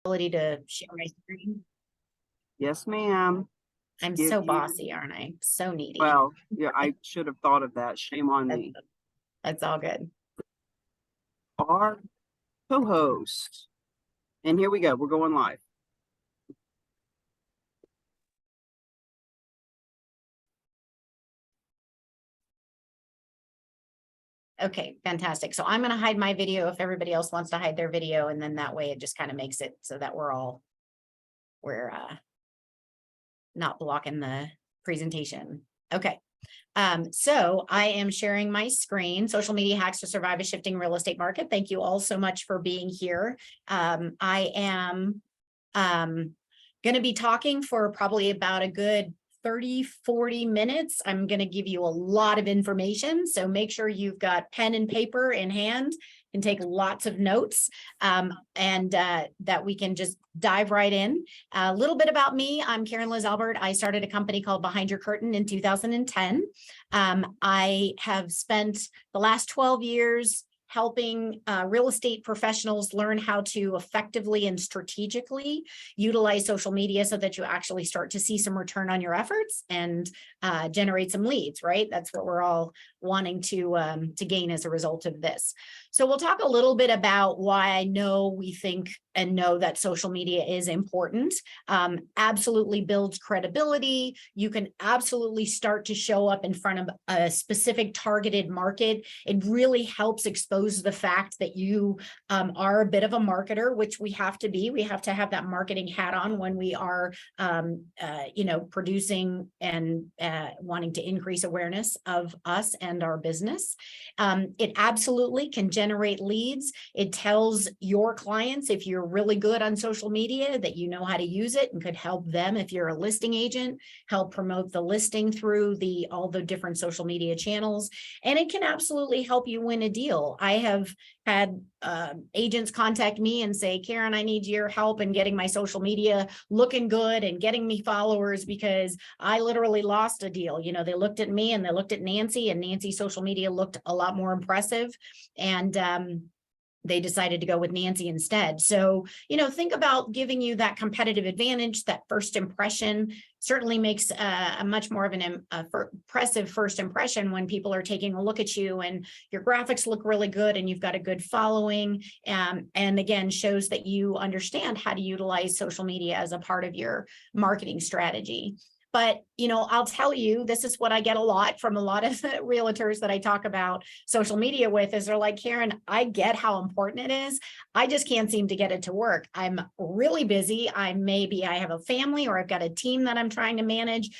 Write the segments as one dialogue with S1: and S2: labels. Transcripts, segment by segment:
S1: ability to share my screen?
S2: Yes, ma'am.
S1: I'm
S2: Give
S1: so
S2: you,
S1: bossy, aren't I? So needy.
S2: well, yeah, I should have thought of that. Shame on
S1: That's,
S2: me.
S1: that's all good.
S2: Our co-host. And here we go. We're going live.
S1: Okay, fantastic. So I'm going to hide my video if everybody else wants to hide their video, and then that way it just kind of makes it so that we're not blocking the presentation. Okay. So I am sharing my screen, social media hacks to survive a shifting real estate market. Thank you all so much for being here. I am going to be talking for probably about a good 30-40 minutes. I'm going to give you a lot of information. So make sure you've got pen and paper in hand and take lots of notes, and that we can just dive right in. A little bit about me. I'm Karen Liz Albert. I started a company called Behind Your Curtain in 2010. I have spent the last 12 years helping real estate professionals learn how to effectively and strategically utilize social media so that you actually start to see some return on your efforts and generate some leads, right? That's what we're all wanting to gain as a result of this. So we'll talk a little bit about why I know we think and know that social media is important. Absolutely builds credibility. You can absolutely start to show up in front of a specific targeted market. It really helps expose the fact that you are a bit of a marketer, which we have to be. We have to have that marketing hat on when we are, producing and wanting to increase awareness of us and our business. It absolutely can generate leads. It tells your clients, if you're really good on social media, that you know how to use it and could help them, if you're a listing agent, help promote the listing through all the different social media channels. And it can absolutely help you win a deal. I have had agents contact me and say, Karen, I need your help in getting my social media looking good and getting me followers because I literally lost a deal. You know, they looked at me and they looked at Nancy, and Nancy's social media looked a lot more impressive. And they decided to go with Nancy instead. So, think about giving you that competitive advantage. That first impression certainly makes a much more of an impressive first impression when people are taking a look at you and your graphics look really good and you've got a good following. And again, shows that you understand how to utilize social media as a part of your marketing strategy. But, I'll tell you, this is what I get a lot from a lot of realtors that I talk about social media with, is they're like, Karen, I get how important it is. I just can't seem to get it to work. I'm really busy. I have a family, or I've got a team that I'm trying to manage.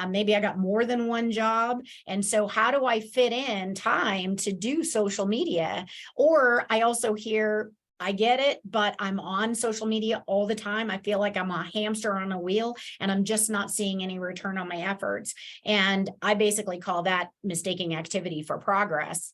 S1: Maybe I got more than one job. And so how do I fit in time to do social media? Or I also hear, I get it, but I'm on social media all the time. I feel like I'm a hamster on a wheel and I'm just not seeing any return on my efforts. And I basically call that mistaking activity for progress.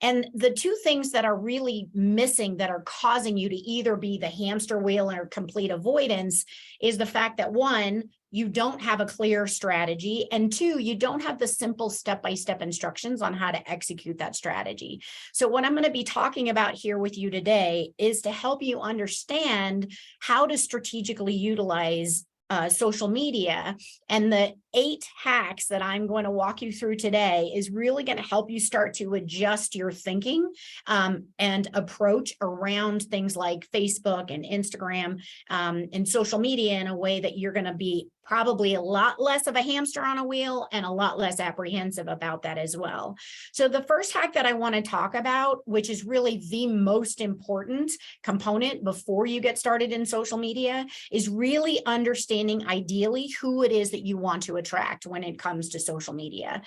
S1: And the two things that are really missing that are causing you to either be the hamster wheel or complete avoidance is the fact that, one, you don't have a clear strategy, and two, you don't have the simple step-by-step instructions on how to execute that strategy. So what I'm going to be talking about here with you today is to help you understand how to strategically utilize social media. And the 8 hacks that I'm going to walk you through today is really going to help you start to adjust your thinking and approach around things like Facebook and Instagram and social media in a way that you're going to be probably a lot less of a hamster on a wheel and a lot less apprehensive about that as well. So the first hack that I want to talk about, which is really the most important component before you get started in social media, is really understanding ideally who it is that you want to attract when it comes to social media.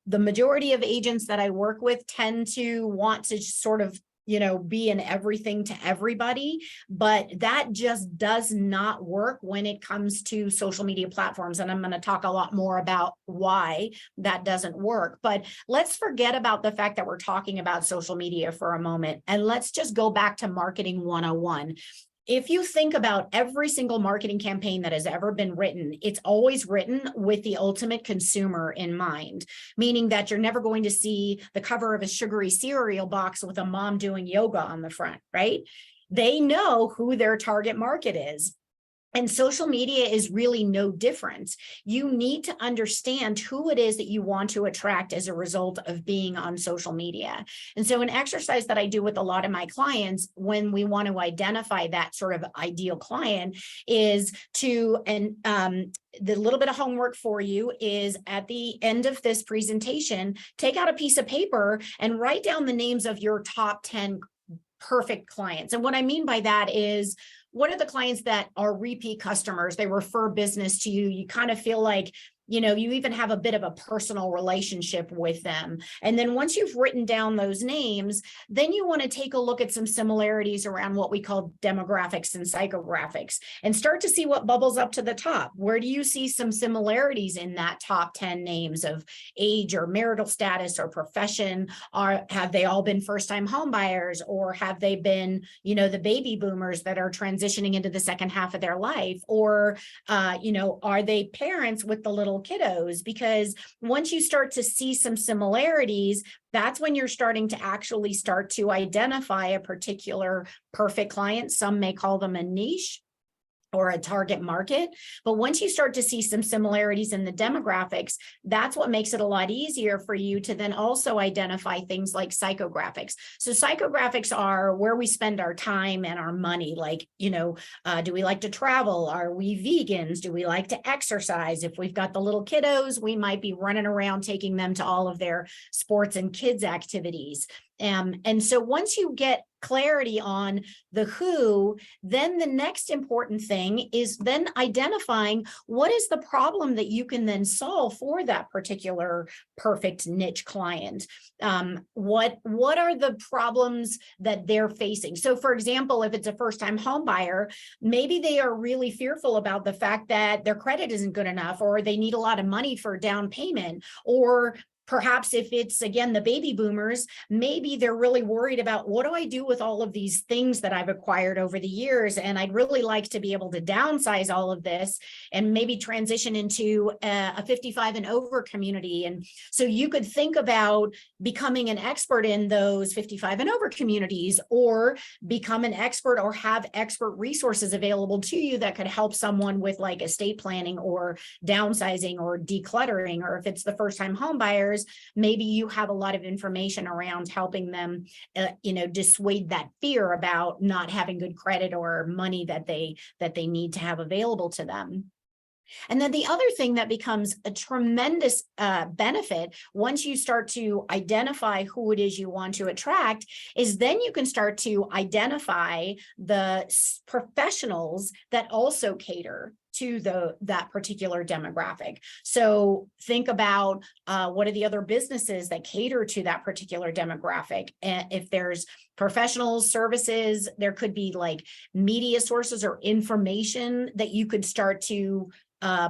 S1: The majority of agents that I work with tend to want to sort of be an everything to everybody, but that just does not work when it comes to social media platforms. And I'm going to talk a lot more about why that doesn't work. But let's forget about the fact that we're talking about social media for a moment, and let's just go back to marketing 101. If you think about every single marketing campaign that has ever been written, it's always written with the ultimate consumer in mind, meaning that you're never going to see the cover of a sugary cereal box with a mom doing yoga on the front, right? They know who their target market is. And social media is really no different. You need to understand who it is that you want to attract as a result of being on social media. And so an exercise that I do with a lot of my clients when we want to identify that sort of ideal client is to, and the little bit of homework for you is at the end of this presentation, take out a piece of paper and write down the names of your top 10 perfect clients. And what I mean by that is, what are the clients that are repeat customers? They refer business to you. You kind of feel like, you know, you even have a bit of a personal relationship with them. And then once you've written down those names, then you want to take a look at some similarities around what we call demographics and psychographics and start to see what bubbles up to the top. Where do you see some similarities in that top 10 names of age or marital status or profession? Have they all been first-time home buyers, or have they been, you know, the baby boomers that are transitioning into the second half of their life? Or, you know, are they parents with the little kiddos? Because once you start to see some similarities, that's when you're starting to actually start to identify a particular perfect client. Some may call them a niche or a target market. But once you start to see some similarities in the demographics, that's what makes it a lot easier for you to then also identify things like psychographics. So psychographics are where we spend our time and our money. Like, you know, do we like to travel? Are we vegans? Do we like to exercise? If we've got the little kiddos, we might be running around taking them to all of their sports and kids activities. And so once you get clarity on the who, then the next important thing is then identifying what is the problem that you can then solve for that particular perfect niche client. What are the problems that they're facing? So for example, if it's a first-time home buyer, maybe they are really fearful about the fact that their credit isn't good enough, or they need a lot of money for down payment, or perhaps if it's, again, the baby boomers, maybe they're really worried about, what do I do with all of these things that I've acquired over the years? And I'd really like to be able to downsize all of this and maybe transition into a 55 and over community. And so you could think about becoming an expert in those 55 and over communities, or become an expert or have expert resources available to you that could help someone with like estate planning or downsizing or decluttering. Or if it's the first time home buyers, maybe you have a lot of information around helping them, you know, dissuade that fear about not having good credit or money that they need to have available to them. And then the other thing that becomes a tremendous benefit once you start to identify who it is you want to attract is then you can start to identify the professionals that also cater to that particular demographic. So think about what are the other businesses that cater to that particular demographic. And if there's professional services, there could be like media sources or information that you could start to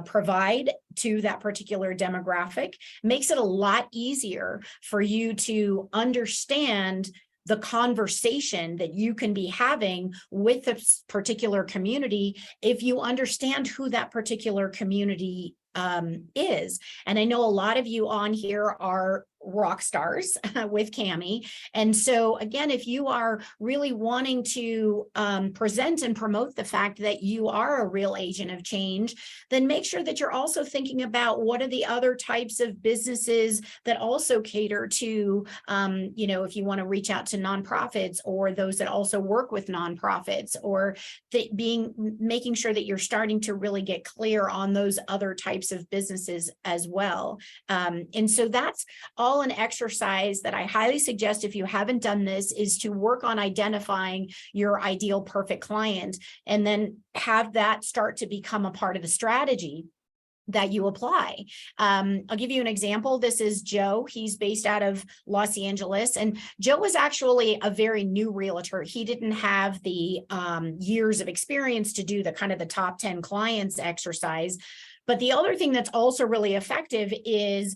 S1: provide to that particular demographic. Makes it a lot easier for you to understand the conversation that you can be having with this particular community if you understand who that particular community is. And I know a lot of you on here are rock stars with Cami. And so again, if you are really wanting to present and promote the fact that you are a real agent of change, then make sure that you're also thinking about what are the other types of businesses that also cater to, you know, if you want to reach out to nonprofits or those that also work with nonprofits, or making sure that you're starting to really get clear on those other types of businesses as well. And so that's all an exercise that I highly suggest, if you haven't done this, is to work on identifying your ideal perfect client and then have that start to become a part of the strategy that you apply. I'll give you an example. This is Joe. He's based out of Los Angeles, and Joe was actually a very new realtor. He didn't have the years of experience to do the kind of the top 10 clients exercise. But the other thing that's also really effective is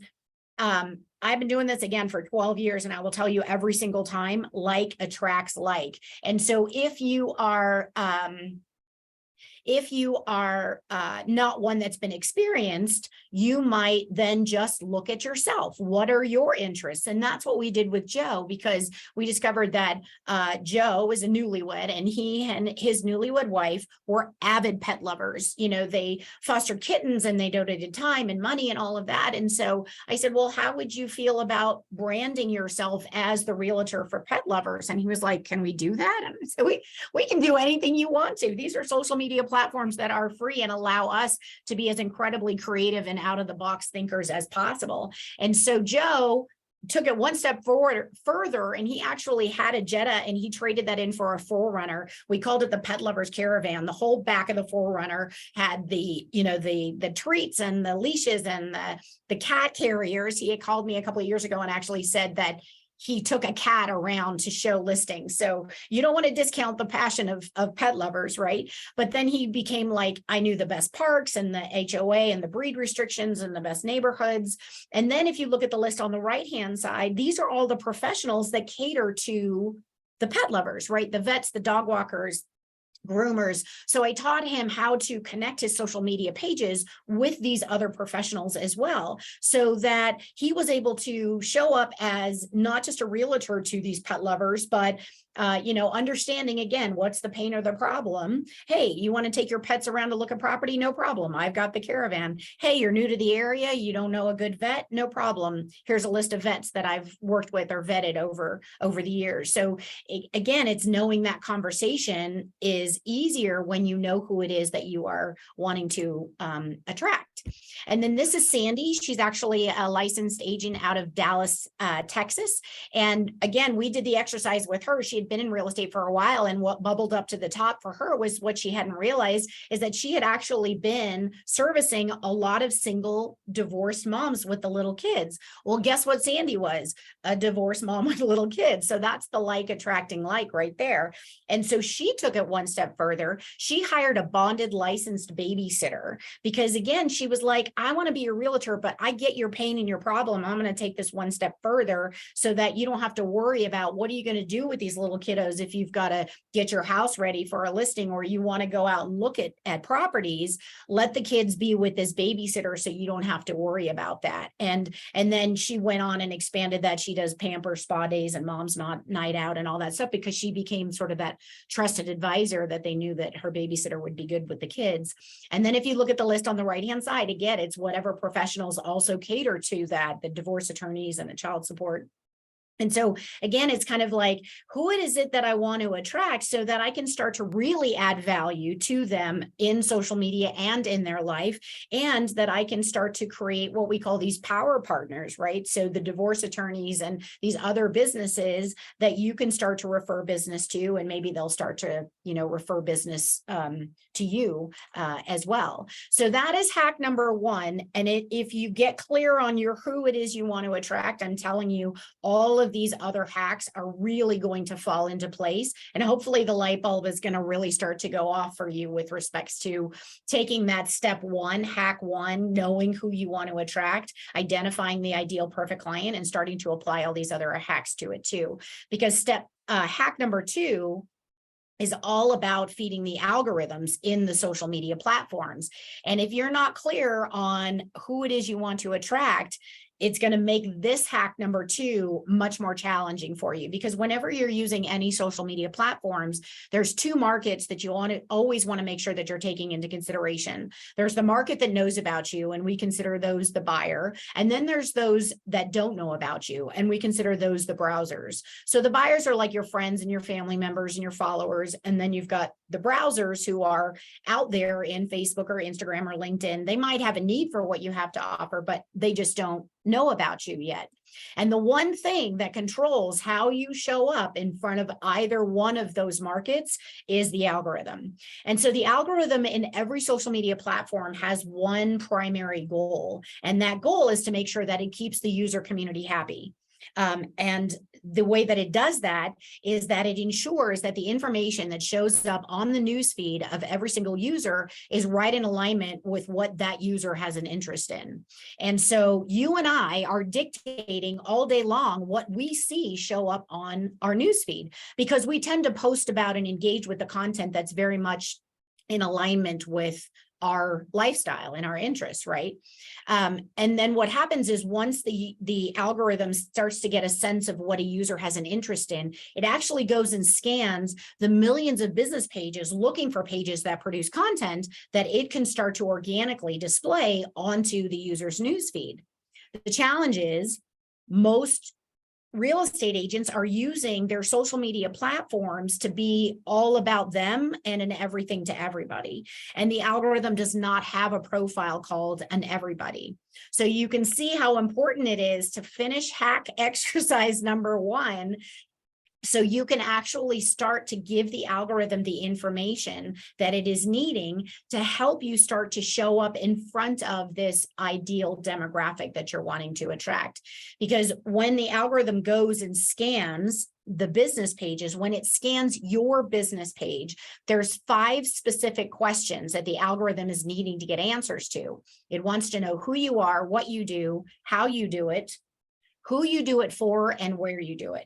S1: I've been doing this again for 12 years, and I will tell you every single time, like attracts like. And so if you are If you are not one that's been experienced, you might then just look at yourself. What are your interests? And that's what we did with Joe, because we discovered that Joe was a newlywed, and he and his newlywed wife were avid pet lovers. You know, they fostered kittens and they donated time and money and all of that. And so I said, well, how would you feel about branding yourself as the realtor for pet lovers? And he was like, can we do that? And I said, we can do anything you want to. These are social media platforms that are free and allow us to be as incredibly creative and out of the box thinkers as possible. And so Joe took it one step forward further, and he actually had a Jetta, and he traded that in for a 4Runner. We called it the Pet Lovers Caravan. The whole back of the 4Runner had the, you know, the treats and the leashes and the cat carriers. He had called me a couple of years ago and actually said that he took a cat around to show listings. So you don't want to discount the passion of pet lovers, right? But then he became like, I knew the best parks and the HOA and the breed restrictions and the best neighborhoods. And then if you look at the list on the right-hand side, these are all the professionals that cater to the pet lovers, right? The vets, the dog walkers, groomers. So I taught him how to connect his social media pages with these other professionals as well, so that he was able to show up as not just a realtor to these pet lovers, but you know, understanding again, what's the pain or the problem? Hey, you want to take your pets around to look at property? No problem. I've got the caravan. Hey, you're new to the area. You don't know a good vet? No problem. Here's a list of vets that I've worked with or vetted over the years. So again, it's knowing that conversation is easier when you know who it is that you are wanting to attract. And then this is Sandy. She's actually a licensed agent out of Dallas, Texas. And again, we did the exercise with her. She had been in real estate for a while, and what bubbled up to the top for her was what she hadn't realized is that she had actually been servicing a lot of single divorced moms with the little kids. Well, guess what Sandy was? A divorced mom with little kids. So that's the like attracting like right there. And so she took it one step further. She hired a bonded licensed babysitter, because again, she was like, I want to be your realtor, but I get your pain and your problem. I'm going to take this one step further so that you don't have to worry about what are you going to do with these little kiddos if you've got to get your house ready for a listing, or you want to go out and look at properties. Let the kids be with this babysitter so you don't have to worry about that. And then she went on and expanded that. She does pamper spa days and mom's night out and all that stuff, because she became sort of that trusted advisor that they knew that her babysitter would be good with the kids. And then if you look at the list on the right-hand side, again, it's whatever professionals also cater to that, the divorce attorneys and the child support. And so again, it's kind of like, who is it that I want to attract so that I can start to really add value to them in social media and in their life, and that I can start to create what we call these power partners, right? So the divorce attorneys and these other businesses that you can start to refer business to, and maybe they'll start to, you know, refer business to you as well. So that is hack number one. And if you get clear on your who it is you want to attract, I'm telling you, all of these other hacks are really going to fall into place. And hopefully the light bulb is going to really start to go off for you with respects to taking that step one, hack one, knowing who you want to attract, identifying the ideal perfect client, and starting to apply all these other hacks to it too. Because hack number two is all about feeding the algorithms in the social media platforms. And if you're not clear on who it is you want to attract, it's going to make this hack number two much more challenging for you, because whenever you're using any social media platforms, there's two markets that you always want to make sure that you're taking into consideration. There's the market that knows about you, and we consider those the buyer. And then there's those that don't know about you, and we consider those the browsers. So the buyers are like your friends and your family members and your followers. And then you've got the browsers who are out there in Facebook or Instagram or LinkedIn. They might have a need for what you have to offer, but they just don't know about you yet. And the one thing that controls how you show up in front of either one of those markets is the algorithm. And so the algorithm in every social media platform has one primary goal, and that goal is to make sure that it keeps the user community happy. And the way that it does that is that it ensures that the information that shows up on the newsfeed of every single user is right in alignment with what that user has an interest in. And so you and I are dictating all day long what we see show up on our newsfeed, because we tend to post about and engage with the content that's very much in alignment with our lifestyle and our interests, right? And then what happens is once the algorithm starts to get a sense of what a user has an interest in, it actually goes and scans the millions of business pages looking for pages that produce content that it can start to organically display onto the user's newsfeed. The challenge is most real estate agents are using their social media platforms to be all about them and an everything to everybody. And the algorithm does not have a profile called an everybody. So you can see how important it is to finish hack exercise number 1, so you can actually start to give the algorithm the information that it is needing to help you start to show up in front of this ideal demographic that you're wanting to attract. Because when the algorithm goes and scans the business pages, when it scans your business page, there's 5 specific questions that the algorithm is needing to get answers to. It wants to know who you are, what you do, how you do it, who you do it for, and where you do it.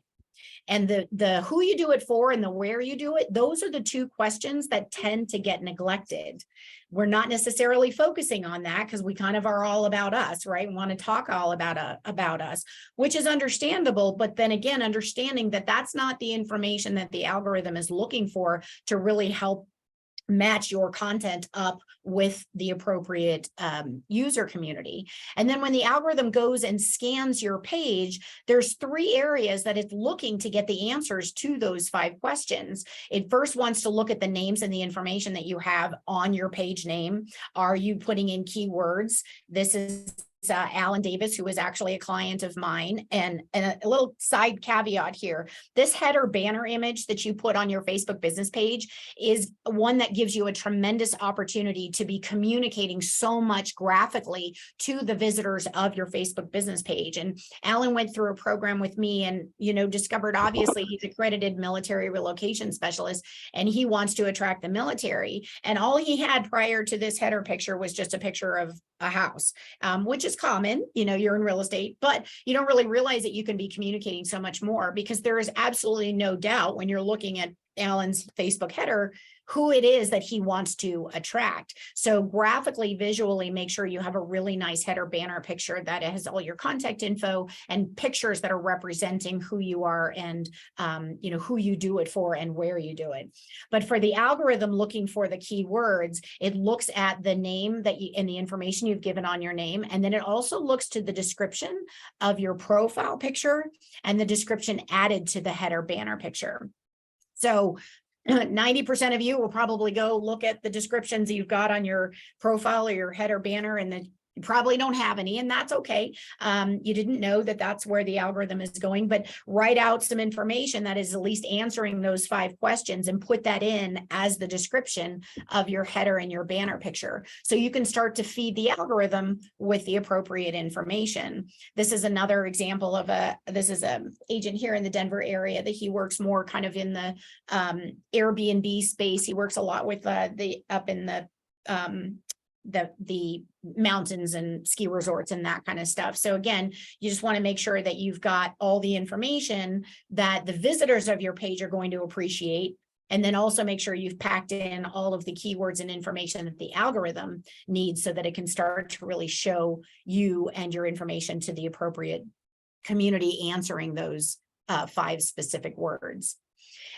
S1: And the who you do it for and the where you do it, those are the 2 questions that tend to get neglected. We're not necessarily focusing on that because we kind of are all about us, right? We want to talk all about us, which is understandable. But then again, understanding that that's not the information that the algorithm is looking for to really help match your content up with the appropriate user community. And then when the algorithm goes and scans your page, there's 3 areas that it's looking to get the answers to those 5 questions. It first wants to look at the names and the information that you have on your page name. Are you putting in keywords? This is Alan Davis, who is actually a client of mine. And a little side caveat here, this header banner image that you put on your Facebook business page is one that gives you a tremendous opportunity to be communicating so much graphically to the visitors of your Facebook business page. And Alan went through a program with me and, discovered obviously he's accredited military relocation specialist, and he wants to attract the military. And all he had prior to this header picture was just a picture of a house, which is common, you're in real estate, but you don't really realize that you can be communicating so much more, because there is absolutely no doubt when you're looking at Alan's Facebook header who it is that he wants to attract. So graphically, visually, make sure you have a really nice header banner picture that has all your contact info and pictures that are representing who you are and who you do it for and where you do it. But for the algorithm looking for the keywords, it looks at the name that you and the information you've given on your name, and then it also looks to the description of your profile picture and the description added to the header banner picture. So 90% of you will probably go look at the descriptions you've got on your profile or your header banner, and you probably don't have any, and that's okay. You didn't know that that's where the algorithm is going, but write out some information that is at least answering those 5 questions and put that in as the description of your header and your banner picture. So you can start to feed the algorithm with the appropriate information. This is another example of this is an agent here in the Denver area that he works more kind of in the Airbnb space. He works a lot with up in the mountains and ski resorts and that kind of stuff. So again, you just want to make sure that you've got all the information that the visitors of your page are going to appreciate. And then also make sure you've packed in all of the keywords and information that the algorithm needs so that it can start to really show you and your information to the appropriate community answering those 5 specific words.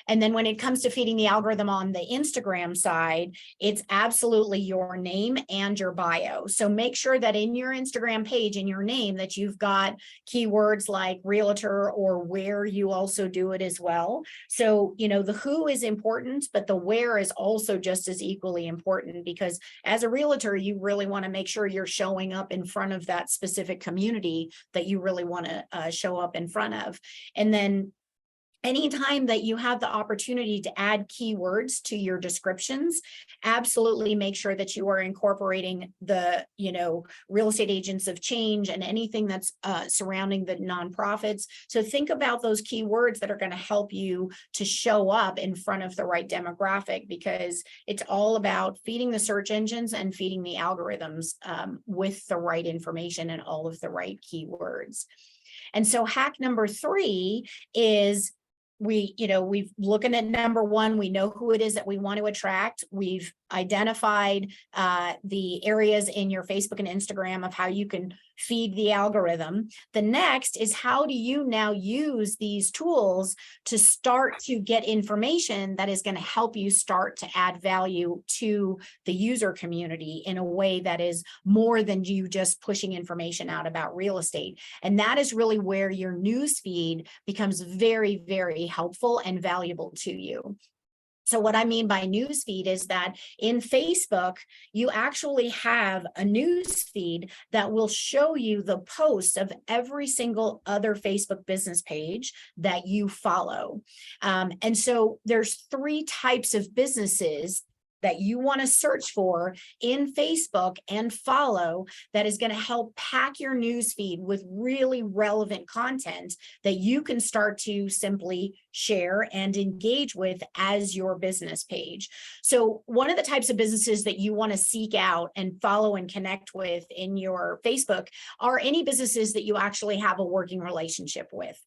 S1: And then when it comes to feeding the algorithm on the Instagram side, it's absolutely your name and your bio. So make sure that in your Instagram page, in your name, that you've got keywords like realtor or where you also do it as well. So, the who is important, but the where is also just as equally important, because as a realtor, you really want to make sure you're showing up in front of that specific community that you really want to show up in front of. And then anytime that you have the opportunity to add keywords to your descriptions, absolutely make sure that you are incorporating the, real estate agents of change and anything that's surrounding the nonprofits. So think about those keywords that are going to help you to show up in front of the right demographic, because it's all about feeding the search engines and feeding the algorithms with the right information and all of the right keywords. And so hack number 3 is we've looking at number one, we know who it is that we want to attract. We've identified the areas in your Facebook and Instagram of how you can feed the algorithm. The next is, how do you now use these tools to start to get information that is going to help you start to add value to the user community in a way that is more than you just pushing information out about real estate. And that is really where your news feed becomes very, very helpful and valuable to you. So what I mean by newsfeed is that in Facebook, you actually have a news feed that will show you the posts of every single other Facebook business page that you follow. And so there's 3 types of businesses that you want to search for in Facebook and follow that is going to help pack your newsfeed with really relevant content that you can start to simply share and engage with as your business page. So one of the types of businesses that you want to seek out and follow and connect with in your Facebook are any businesses that you actually have a working relationship with.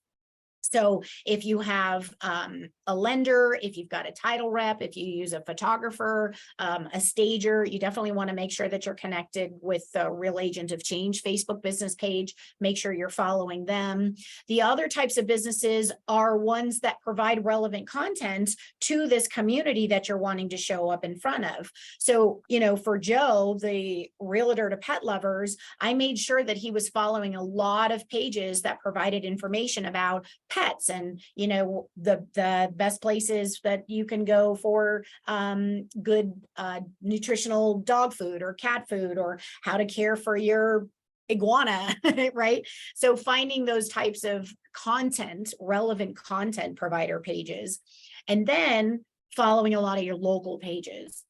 S1: So if you have a lender, if you've got a title rep, if you use a photographer, a stager, you definitely want to make sure that you're connected with the Real Agent of Change Facebook business page. Make sure you're following them. The other types of businesses are ones that provide relevant content to this community that you're wanting to show up in front of. So, for Joe, the realtor to pet lovers, I made sure that he was following a lot of pages that provided information about pets and the best places that you can go for good nutritional dog food or cat food, or how to care for your iguana, right? So finding those types of content, relevant content provider pages, and then following a lot of your local pages.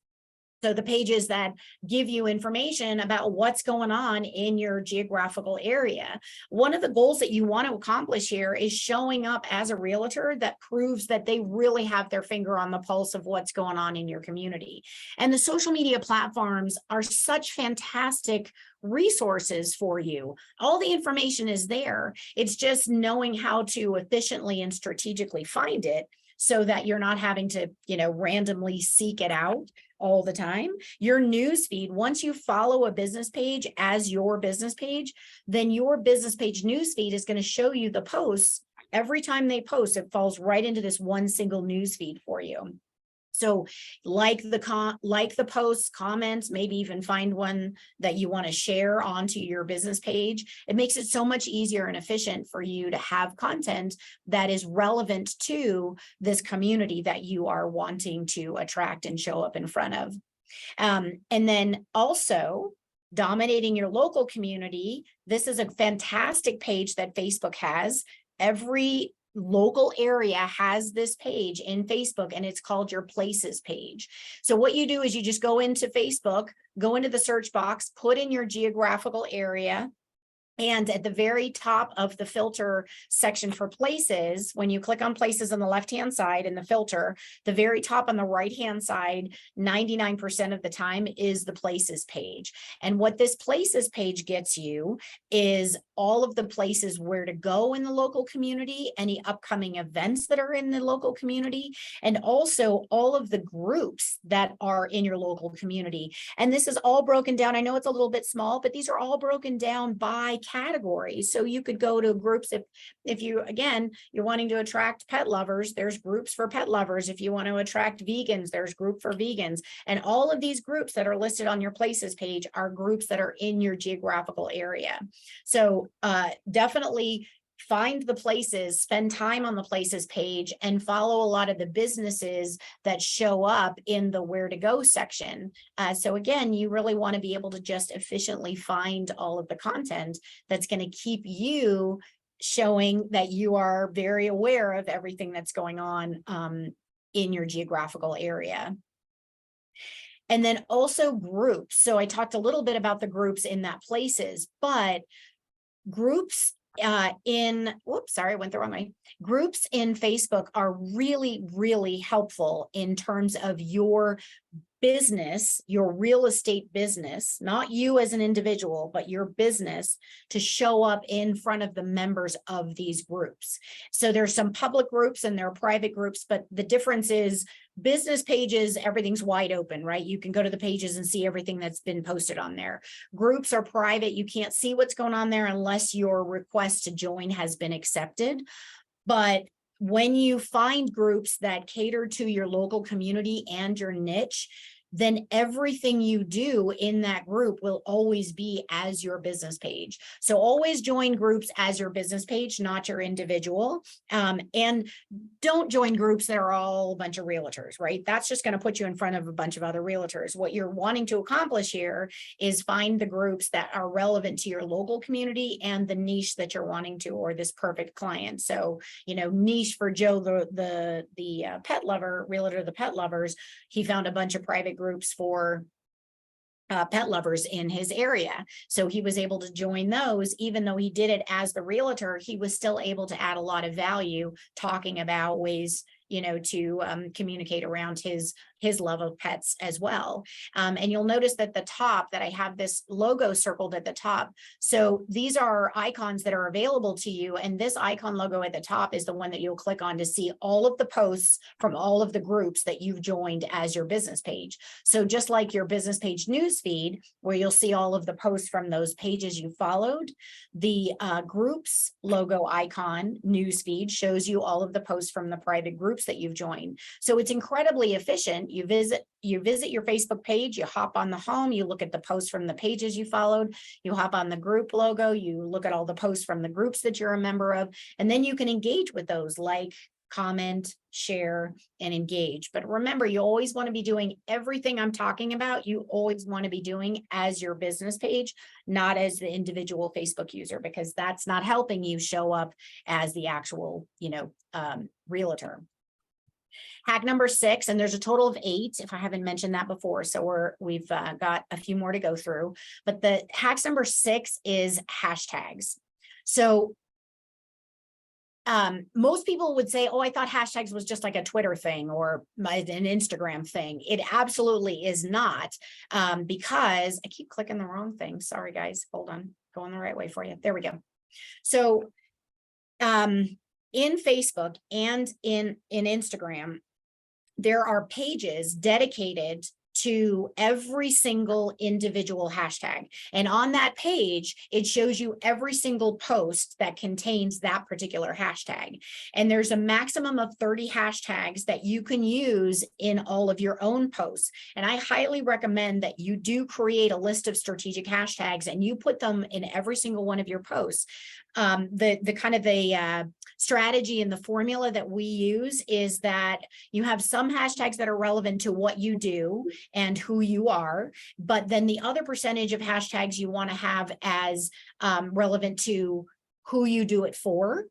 S1: So the pages that give you information about what's going on in your geographical area. One of the goals that you want to accomplish here is showing up as a realtor that proves that they really have their finger on the pulse of what's going on in your community. And the social media platforms are such fantastic resources for you. All the information is there. It's just knowing how to efficiently and strategically find it, so that you're not having to, randomly seek it out all the time. Your news feed, once you follow a business page as your business page, then your business page news feed is going to show you the posts. Every time they post, it falls right into this one single news feed for you. So like the posts, comments, maybe even find one that you want to share onto your business page. It makes it so much easier and efficient for you to have content that is relevant to this community that you are wanting to attract and show up in front of. And then also dominating your local community. This is a fantastic page that Facebook has. Every local area has this page in Facebook, and it's called your Places page. So what you do is you just go into Facebook, go into the search box, put in your geographical area, and at the very top of the filter section for places, when you click on places on the left-hand side in the filter, the very top on the right-hand side, 99% of the time is the places page. And what this places page gets you is all of the places where to go in the local community, any upcoming events that are in the local community, and also all of the groups that are in your local community. And this is all broken down. I know it's a little bit small, but these are all broken down by categories. So you could go to groups if you, again, you're wanting to attract pet lovers, there's groups for pet lovers. If you want to attract vegans, there's group for vegans. And all of these groups that are listed on your places page are groups that are in your geographical area. So definitely find the places, spend time on the places page, and follow a lot of the businesses that show up in the where to go section. So again, you really want to be able to just efficiently find all of the content that's going to keep you showing that you are very aware of everything that's going on in your geographical area. And then also groups. So I talked a little bit about the groups in that places, but groups I went the wrong way. Groups in Facebook are really, really helpful in terms of your business, your real estate business, not you as an individual, but your business, to show up in front of the members of these groups. So there's some public groups and there are private groups, but the difference is business pages, everything's wide open, right? You can go to the pages and see everything that's been posted on there. Groups are private. You can't see what's going on there unless your request to join has been accepted. But when you find groups that cater to your local community and your niche, then everything you do in that group will always be as your business page. So always join groups as your business page, not your individual. And don't join groups that are all a bunch of realtors, right? That's just going to put you in front of a bunch of other realtors. What you're wanting to accomplish here is find the groups that are relevant to your local community and the niche that you're wanting to, or this perfect client. So, you know, niche for Joe, the pet lover, realtor, the pet lovers, he found a bunch of private groups for pet lovers in his area. So he was able to join those. Even though he did it as the realtor, he was still able to add a lot of value, talking about ways, you know, to communicate around his love of pets as well. And you'll notice that the top, that I have this logo circled at the top. So these are icons that are available to you. And this icon logo at the top is the one that you'll click on to see all of the posts from all of the groups that you've joined as your business page. So just like your business page newsfeed, where you'll see all of the posts from those pages you followed, the groups logo icon newsfeed shows you all of the posts from the private groups that you've joined. So it's incredibly efficient. You visit your Facebook page, you hop on the home, you look at the posts from the pages you followed, you hop on the group logo, you look at all the posts from the groups that you're a member of, and then you can engage with those, like, comment, share, and engage. But remember, you always want to be doing everything I'm talking about. You always want to be doing as your business page, not as the individual Facebook user, because that's not helping you show up as the actual, you know, realtor. Hack number 6, and there's a total of 8 if I haven't mentioned that before, so we've got a few more to go through, but the hacks number 6 is hashtags. So most people would say, oh, I thought hashtags was just like a Twitter thing or an Instagram thing. It absolutely is not, because I keep clicking the wrong thing. Sorry, guys, hold on, going the right way for you. There we go. So in Facebook and in Instagram, there are pages dedicated to every single individual hashtag. And on that page, it shows you every single post that contains that particular hashtag. And there's a maximum of 30 hashtags that you can use in all of your own posts. And I highly recommend that you do create a list of strategic hashtags and you put them in every single one of your posts. The strategy and the formula that we use is that you have some hashtags that are relevant to what you do and who you are, but then the other percentage of hashtags you want to have as relevant to who you do it for,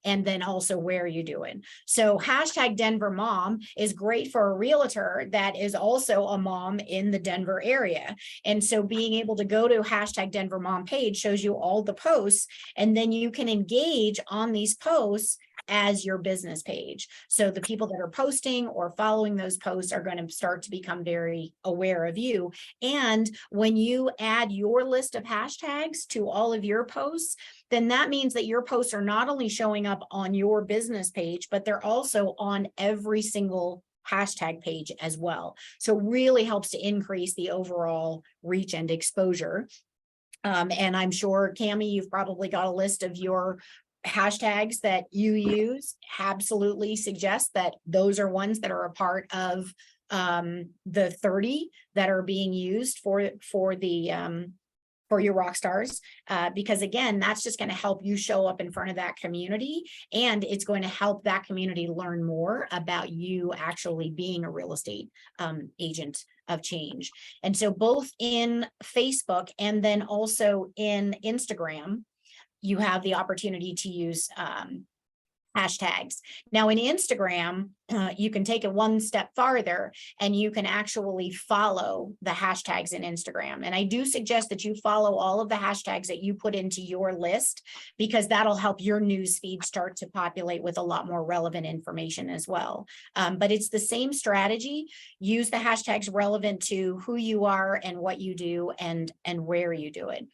S1: and then also where you do it. So hashtag Denver mom is great for a realtor that is also a mom in the Denver area. And so being able to go to hashtag Denver mom page shows you all the posts, and then you can engage on these posts as your business page. So the people that are posting or following those posts are going to start to become very aware of you. And when you add your list of hashtags to all of your posts, then that means that your posts are not only showing up on your business page, but they're also on every single hashtag page as well. So really helps to increase the overall reach and exposure. And I'm sure, Cammie, you've probably got a list of your hashtags that you use. Absolutely suggest that those are ones that are a part of the 30 that are being used for your rock stars, because again, that's just going to help you show up in front of that community, and it's going to help that community learn more about you actually being a real estate agent of change. And so both in Facebook and then also in Instagram, you have the opportunity to use hashtags. Now in Instagram, you can take it one step farther and you can actually follow the hashtags in Instagram. And I do suggest that you follow all of the hashtags that you put into your list, because that'll help your news feed start to populate with a lot more relevant information as well. But it's the same strategy. Use the hashtags relevant to who you are and what you do and where you do it.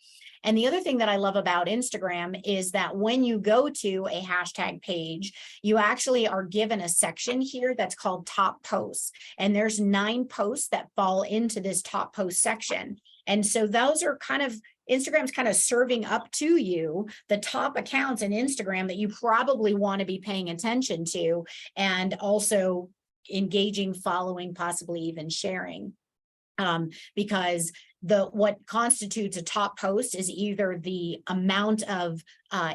S1: And the other thing that I love about Instagram is that when you go to a hashtag page, you actually are given a section here that's called top posts. And there's 9 posts that fall into this top post section. And so those are kind of, Instagram's kind of serving up to you the top accounts in Instagram that you probably want to be paying attention to, and also engaging, following, possibly even sharing. Because what constitutes a top post is either the amount of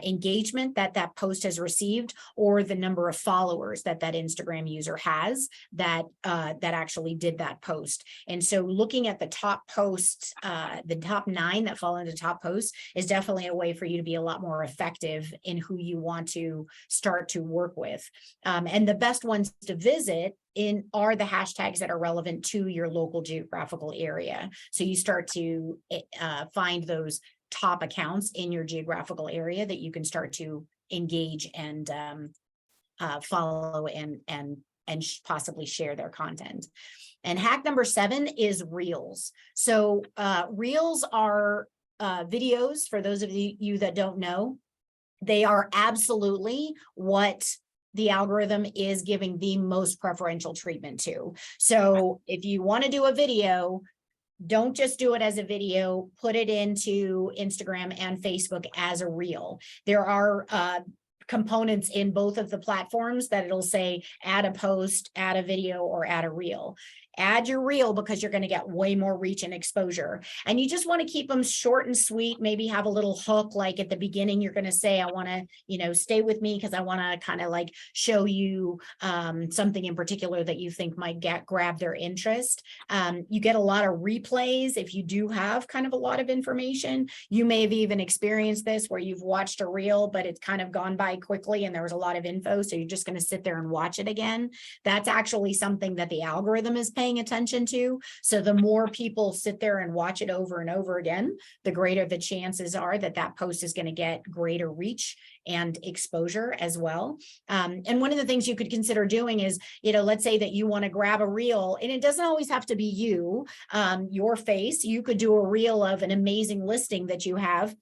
S1: engagement that post has received, or the number of followers that Instagram user has that actually did that post. And so looking at the top posts, the top 9 that fall into top posts, is definitely a way for you to be a lot more effective in who you want to start to work with. And the best ones to visit are the hashtags that are relevant to your local geographical area. So you start to find those top accounts in your geographical area that you can start to engage and follow and possibly share their content. And hack number 7 is Reels. So Reels are videos, for those of you that don't know. They are absolutely what the algorithm is giving the most preferential treatment to. So if you want to do a video, don't just do it as a video, put it into Instagram and Facebook as a reel. There are components in both of the platforms that it'll say add a post, add a video, or add a reel. Add your reel because you're going to get way more reach and exposure. And you just want to keep them short and sweet. Maybe have a little hook, like at the beginning, you're going to say, I want to, stay with me because I want to kind of like show you something in particular that you think might grab their interest. You get a lot of replays if you do have kind of a lot of information. You may have even experienced this where you've watched a reel, but it's kind of gone by quickly and there was a lot of info. So you're just going to sit there and watch it again. That's actually something that the algorithm is paying attention to. So the more people sit there and watch it over and over again, the greater the chances are that post is going to get greater reach and exposure as well. And one of the things you could consider doing is, let's say that you want to grab a reel, and it doesn't always have to be you, your face. You could do a reel of an amazing listing that you have,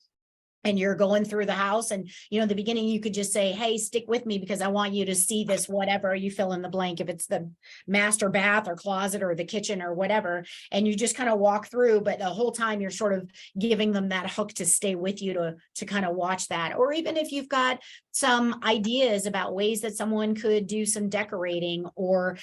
S1: and you're going through the house, and in the beginning you could just say, hey, stick with me because I want you to see this, whatever you fill in the blank, if it's the master bath or closet or the kitchen or whatever, and you just kind of walk through, but the whole time you're sort of giving them that hook to stay with you to kind of watch that. Or even if you've got some ideas about ways that someone could do some decorating, or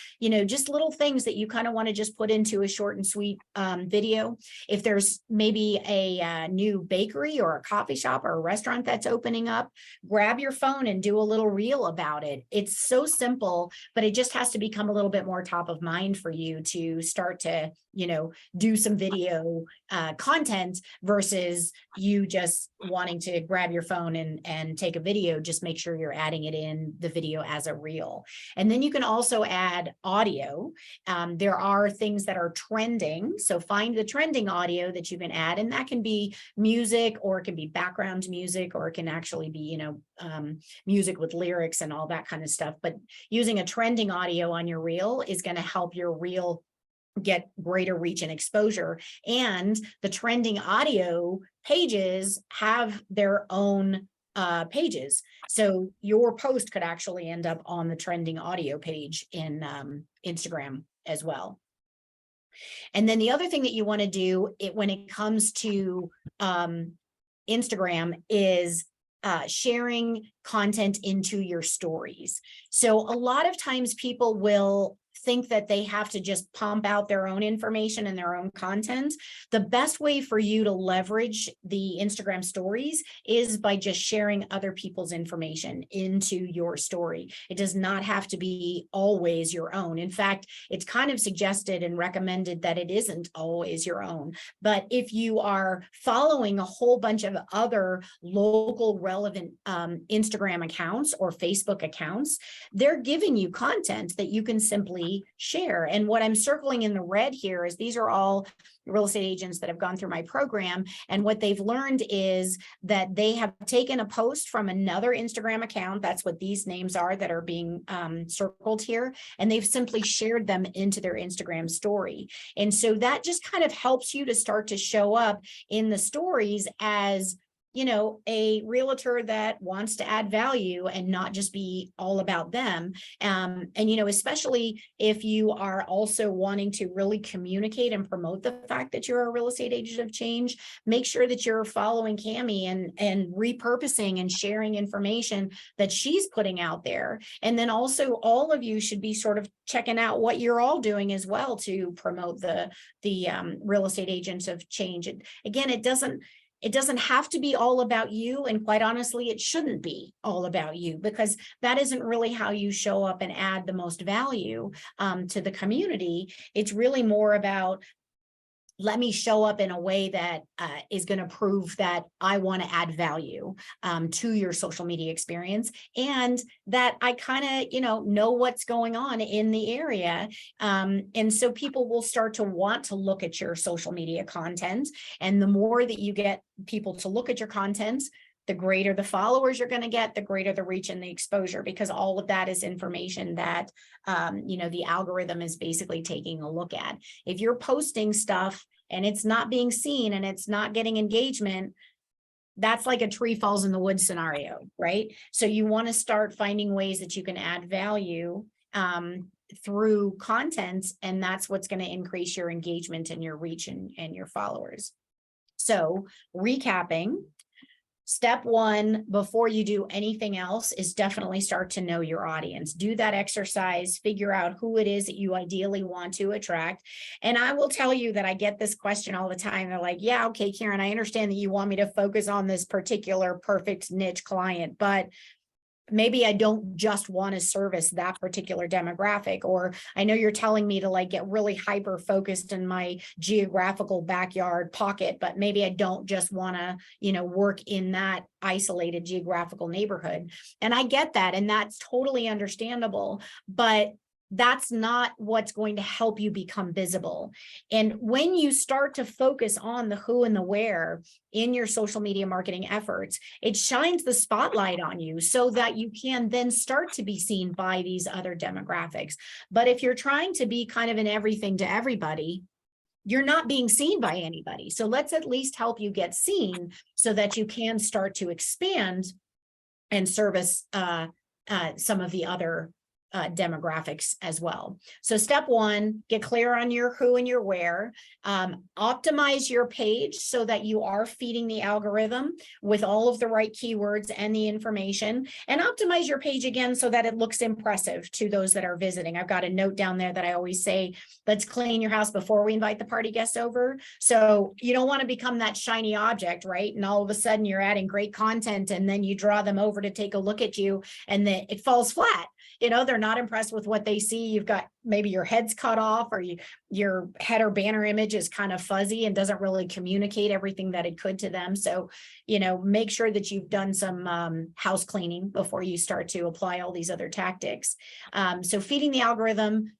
S1: just little things that you kind of want to just put into a short and sweet video. If there's maybe a new bakery or a coffee shop or a restaurant that's opening up, grab your phone and do a little reel about it. It's so simple, but it just has to become a little bit more top of mind for you to start to do some video content, versus you just wanting to grab your phone and take a video. Just make sure you're adding it in the video as a reel. And then you can also add audio. There are things that are trending. So find the trending audio that you can add, and that can be music, or it can be background music, or it can actually be, music with lyrics and all that kind of stuff. But using a trending audio on your reel is going to help your reel get greater reach and exposure. And the trending audio pages have their own pages. So your post could actually end up on the trending audio page in Instagram as well. And then the other thing that you want to do when it comes to Instagram is sharing content into your stories. So a lot of times people will think that they have to just pump out their own information and their own content. The best way for you to leverage the Instagram stories is by just sharing other people's information into your story. It does not have to be always your own. In fact, it's kind of suggested and recommended that it isn't always your own. But if you are following a whole bunch of other local relevant Instagram accounts or Facebook accounts, they're giving you content that you can simply share. And what I'm circling in the red here is these are all real estate agents that have gone through my program. And what they've learned is that they have taken a post from another Instagram account. That's what these names are that are being circled here. And they've simply shared them into their Instagram story. And so that just kind of helps you to start to show up in the stories as, you know, a realtor that wants to add value and not just be all about them. And, you know, especially if you are also wanting to really communicate and promote the fact that you're a real estate agent of change, make sure that you're following Cami and repurposing and sharing information that she's putting out there. And then also all of you should be sort of checking out what you're all doing as well to promote the real estate agents of change. Again, it doesn't have to be all about you. And quite honestly, it shouldn't be all about you, because that isn't really how you show up and add the most value to the community. It's really more about, let me show up in a way that is going to prove that I want to add value to your social media experience, and that I kind of, you know what's going on in the area. And so people will start to want to look at your social media content. And the more that you get people to look at your content, the greater the followers you're going to get, the greater the reach and the exposure, because all of that is information that, the algorithm is basically taking a look at. If you're posting stuff and it's not being seen and it's not getting engagement, that's like a tree falls in the woods scenario, right? So you want to start finding ways that you can add value through content, and that's what's going to increase your engagement and your reach and your followers. So recapping, step one, before you do anything else, is definitely start to know your audience. Do that exercise, figure out who it is that you ideally want to attract. And I will tell you that I get this question all the time. They're like, yeah, okay, Karen, I understand that you want me to focus on this particular perfect niche client, but maybe I don't just want to service that particular demographic. Or I know you're telling me to like get really hyper focused in my geographical backyard pocket, but maybe I don't just want to, work in that isolated geographical neighborhood. And I get that. And that's totally understandable. But that's not what's going to help you become visible. And when you start to focus on the who and the where in your social media marketing efforts, it shines the spotlight on you so that you can then start to be seen by these other demographics. But if you're trying to be kind of an everything to everybody, you're not being seen by anybody. So let's at least help you get seen so that you can start to expand and service some of the other demographics as well. So step one, get clear on your who and your where. Optimize your page so that you are feeding the algorithm with all of the right keywords and the information, and optimize your page again so that it looks impressive to those that are visiting. I've got a note down there that I always say, let's clean your house before we invite the party guests over. So you don't want to become that shiny object, right? And all of a sudden you're adding great content and then you draw them over to take a look at you and then it falls flat. They're not impressed with what they see. You've got maybe your head's cut off, or your header banner image is kind of fuzzy and doesn't really communicate everything that it could to them. So, make sure that you've done some house cleaning before you start to apply all these other tactics. So feeding the algorithm,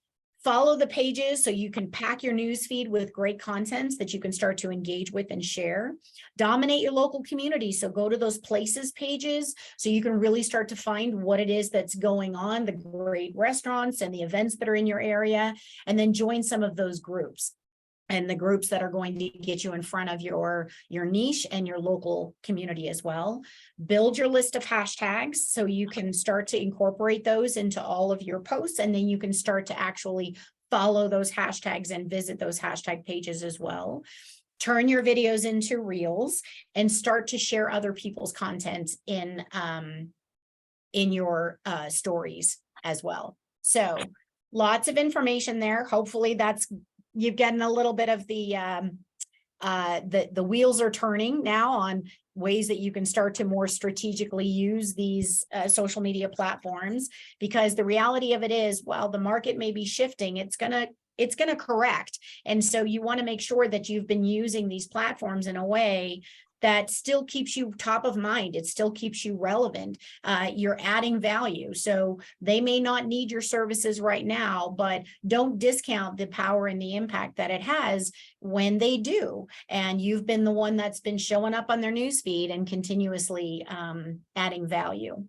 S1: follow the pages so you can pack your news feed with great content that you can start to engage with and share. Dominate your local community. So go to those places pages so you can really start to find what it is that's going on, the great restaurants and the events that are in your area, and then join some of those groups. And the groups that are going to get you in front of your niche and your local community as well. Build your list of hashtags so you can start to incorporate those into all of your posts, and then you can start to actually follow those hashtags and visit those hashtag pages as well. Turn your videos into reels and start to share other people's content in your stories as well. So lots of information there. Hopefully that's, you've gotten a little bit of the wheels are turning now on ways that you can start to more strategically use these social media platforms, because the reality of it is, while the market may be shifting, it's gonna correct. And so you want to make sure that you've been using these platforms in a way that still keeps you top of mind. It still keeps you relevant. You're adding value. So they may not need your services right now, but don't discount the power and the impact that it has when they do. And you've been the one that's been showing up on their newsfeed and continuously adding value.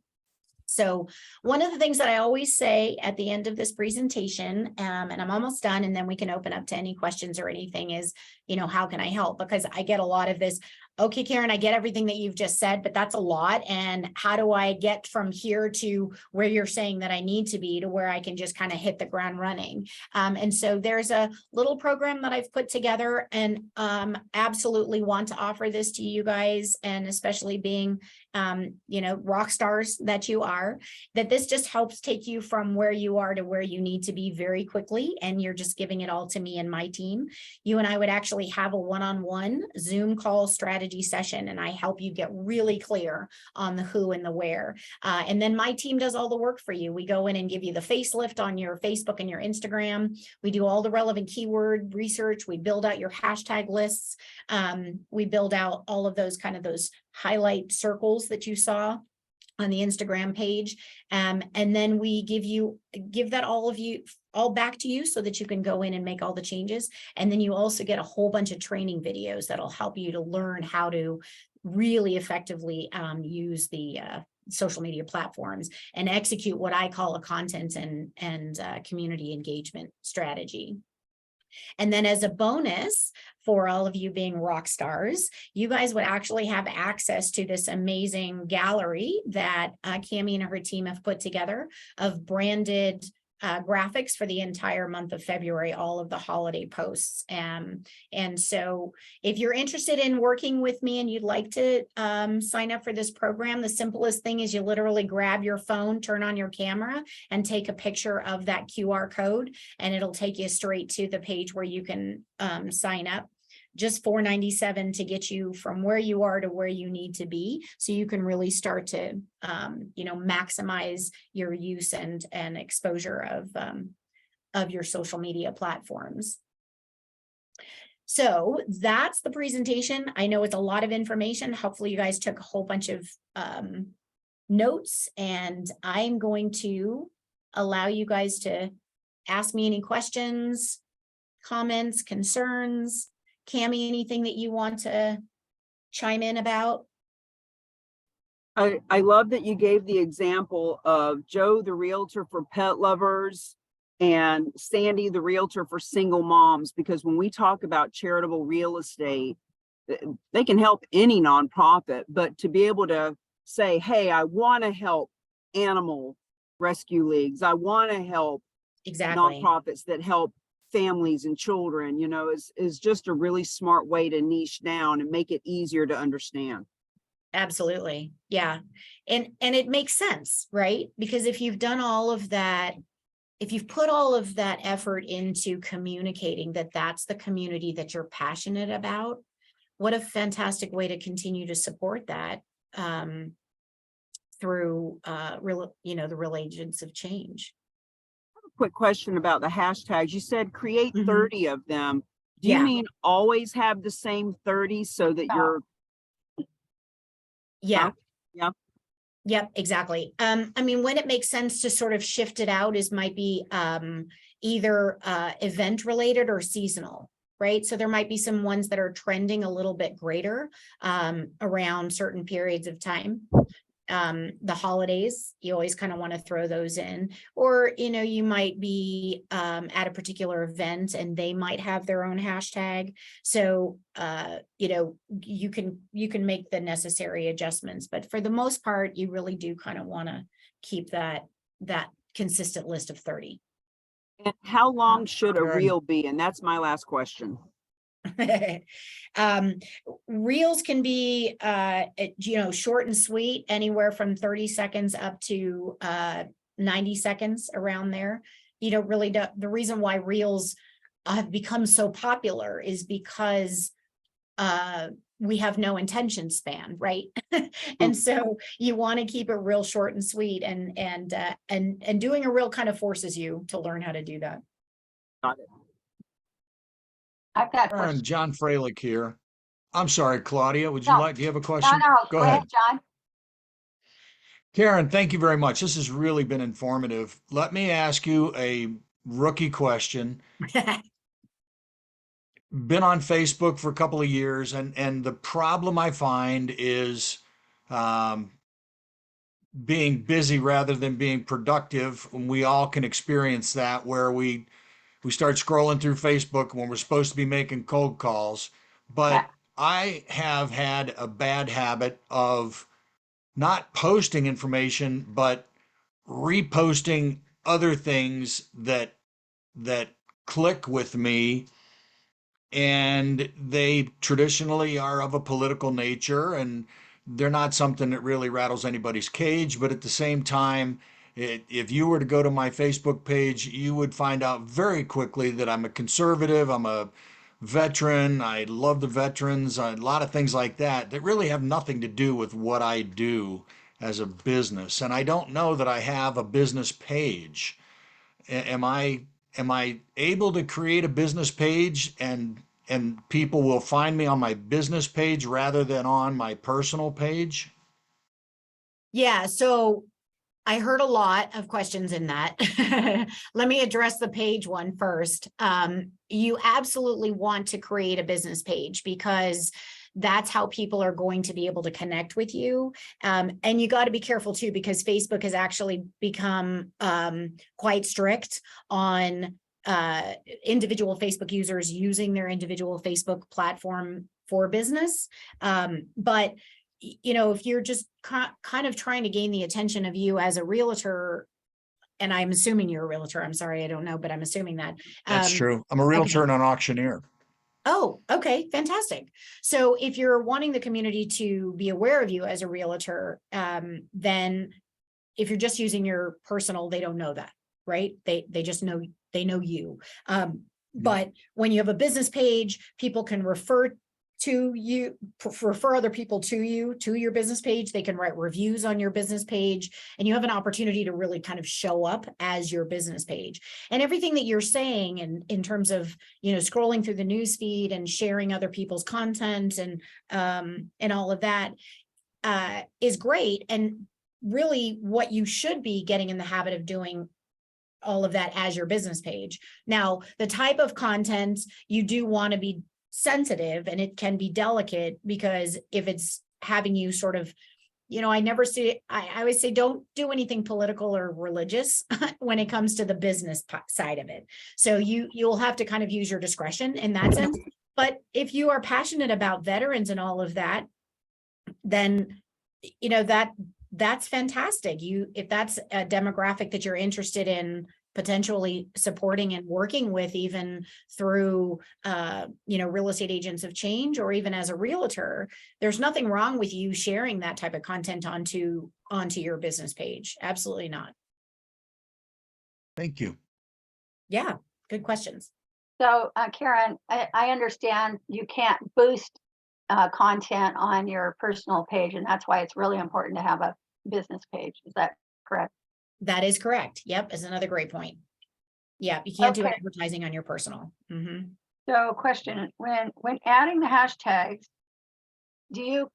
S1: So one of the things that I always say at the end of this presentation, and I'm almost done, and then we can open up to any questions or anything, is, how can I help? Because I get a lot of this, okay, Karen, I get everything that you've just said, but that's a lot. And how do I get from here to where you're saying that I need to be, to where I can just kind of hit the ground running? And so there's a little program that I've put together, and absolutely want to offer this to you guys, and especially being rock stars that you are, that this just helps take you from where you are to where you need to be very quickly. And you're just giving it all to me and my team. You and I would actually have a one-on-one Zoom call strategy session, and I help you get really clear on the who and the where. And then my team does all the work for you. We go in and give you the facelift on your Facebook and your Instagram. We do all the relevant keyword research. We build out your hashtag lists. We build out all of those those highlight circles that you saw on the Instagram page. And then we give that all back to you so that you can go in and make all the changes. And then you also get a whole bunch of training videos that'll help you to learn how to really effectively use the social media platforms and execute what I call a content and community engagement strategy. And then as a bonus, for all of you being rock stars, you guys would actually have access to this amazing gallery that Cami and her team have put together of branded graphics for the entire month of February, all of the holiday posts. And so if you're interested in working with me and you'd like to sign up for this program, the simplest thing is you literally grab your phone, turn on your camera, and take a picture of that QR code, and it'll take you straight to the page where you can sign up. Just $4.97 to get you from where you are to where you need to be, so you can really start to maximize your use and exposure of your social media platforms. So that's the presentation. I know it's a lot of information. Hopefully you guys took a whole bunch of notes, and I'm going to allow you guys to ask me any questions, comments, concerns. Cami, anything that you want to chime in about?
S2: I love that you gave the example of Joe, the realtor for pet lovers, and Sandy, the realtor for single moms, because when we talk about charitable real estate, they can help any nonprofit, but to be able to say, hey, I want to help animal rescue leagues, I want to help nonprofits that help families and children, is just a really smart way to niche down and make it easier to understand.
S1: Absolutely. Yeah. And it makes sense, right? Because if you've done all of that, if you've put all of that effort into communicating that that's the community that you're passionate about, what a fantastic way to continue to support that through the real agents of change.
S2: Quick question about the hashtags. You said create 30 of them. Do you mean always have the same 30 so that you're
S1: Yep, exactly. I mean, when it makes sense to sort of shift it out might be either event related or seasonal, right? So there might be some ones that are trending a little bit greater around certain periods of time. The holidays, you always kind of want to throw those in, or you might be at a particular event and they might have their own hashtag, so you can make the necessary adjustments, but for the most part you really do kind of want to keep that consistent list of 30.
S2: And how long should a reel be? And that's my last question.
S1: Reels can be short and sweet, anywhere from 30 seconds up to 90 seconds, around there. really the reason why Reels have become so popular is because we have no attention span, right? And so you want to keep it real short and sweet, and doing a reel kind of forces you to learn how to do that.
S2: Got it.
S3: I've got
S4: Karen,
S3: questions.
S4: John Freilich here. I'm sorry, Claudia, do
S3: No.
S4: you have a
S3: No,
S4: question?
S3: no,
S4: Go ahead.
S3: John.
S4: Karen, thank you very much. This has really been informative. Let me ask you a rookie question. Been on Facebook for a couple of years, and the problem I find is being busy rather than being productive. And we all can experience that, where we start scrolling through Facebook when we're supposed to be making cold calls. But
S3: Yeah.
S4: I have had a bad habit of not posting information, but reposting other things that click with me, and they traditionally are of a political nature, and they're not something that really rattles anybody's cage. But at the same time, if you were to go to my Facebook page, you would find out very quickly that I'm a conservative, I'm a veteran, I love the veterans, a lot of things like that that really have nothing to do with what I do as a business. And I don't know that I have a business page. Am I able to create a business page, and people will find me on my business page rather than on my personal page?
S1: Yeah, so I heard a lot of questions in that. Let me address the page one first. You absolutely want to create a business page, because that's how people are going to be able to connect with you. And you got to be careful too, because Facebook has actually become quite strict on individual Facebook users using their individual Facebook platform for business. But if you're just kind of trying to gain the attention of you as a realtor, and I'm assuming you're a realtor, I'm sorry, I don't know, but I'm assuming that.
S4: That's true. I'm a realtor and an auctioneer.
S1: Oh, okay, fantastic. So if you're wanting the community to be aware of you as a realtor, then if you're just using your personal, they don't know that, right? They just know, they know you. But when you have a business page, people can refer to you, refer other people to you, to your business page. They can write reviews on your business page, and you have an opportunity to really kind of show up as your business page. And everything that you're saying, and in terms of, scrolling through the news feed and sharing other people's content and all of that is great. And really what you should be getting in the habit of doing all of that as your business page. Now, the type of content, you do want to be sensitive, and it can be delicate, because if it's having you sort of, I always say, don't do anything political or religious when it comes to the business side of it. So you'll have to kind of use your discretion in that sense. But if you are passionate about veterans and all of that, then, that's fantastic. If that's a demographic that you're interested in potentially supporting and working with, even through, real estate agents of change, or even as a realtor, there's nothing wrong with you sharing that type of content onto your business page. Absolutely not.
S4: Thank you.
S1: Yeah, good questions.
S3: So, Karen, I understand you can't boost content on your personal page, and that's why it's really important to have a business page. Is that correct?
S1: That is correct. Yep, is another great point. Yeah, you can't do
S3: Okay.
S1: advertising on your personal. Mhm.
S3: So, question: when adding the hashtags, do you?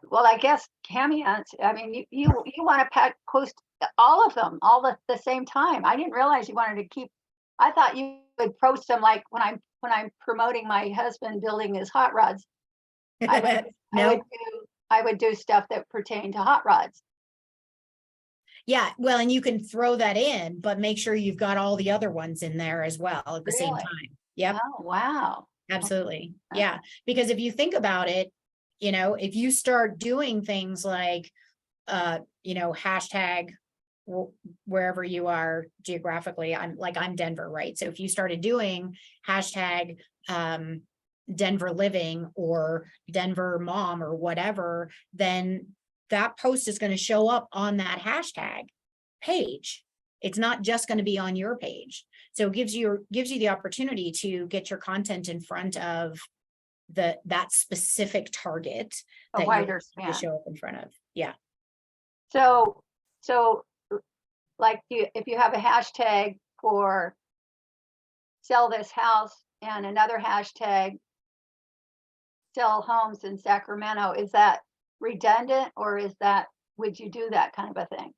S3: Well, I guess Cami, I mean, you want to post all of them all at the same time. I didn't realize you wanted to keep. I thought you would post them like when I'm promoting my husband building his hot rods.
S1: No.
S3: I would do stuff that pertain to hot rods.
S1: Yeah, well, and you can throw that in, but make sure you've got all the other ones in there as well at the same
S3: Really?
S1: time. Yep,
S3: Oh, wow.
S1: absolutely. Yeah, because if you think about it, if you start doing things like, hashtag wherever you are geographically, I'm Denver, right? So if you started doing hashtag Denver living or Denver mom or whatever, then that post is going to show up on that hashtag page. It's not just going to be on your page. So it gives you the opportunity to get your content in front of that specific target
S3: A
S1: that you
S3: wider
S1: want
S3: span.
S1: to show up in front of. Yeah.
S3: So, like if you have a hashtag for sell this house and another hashtag sell homes in Sacramento, is that redundant, or would you do that kind of a thing?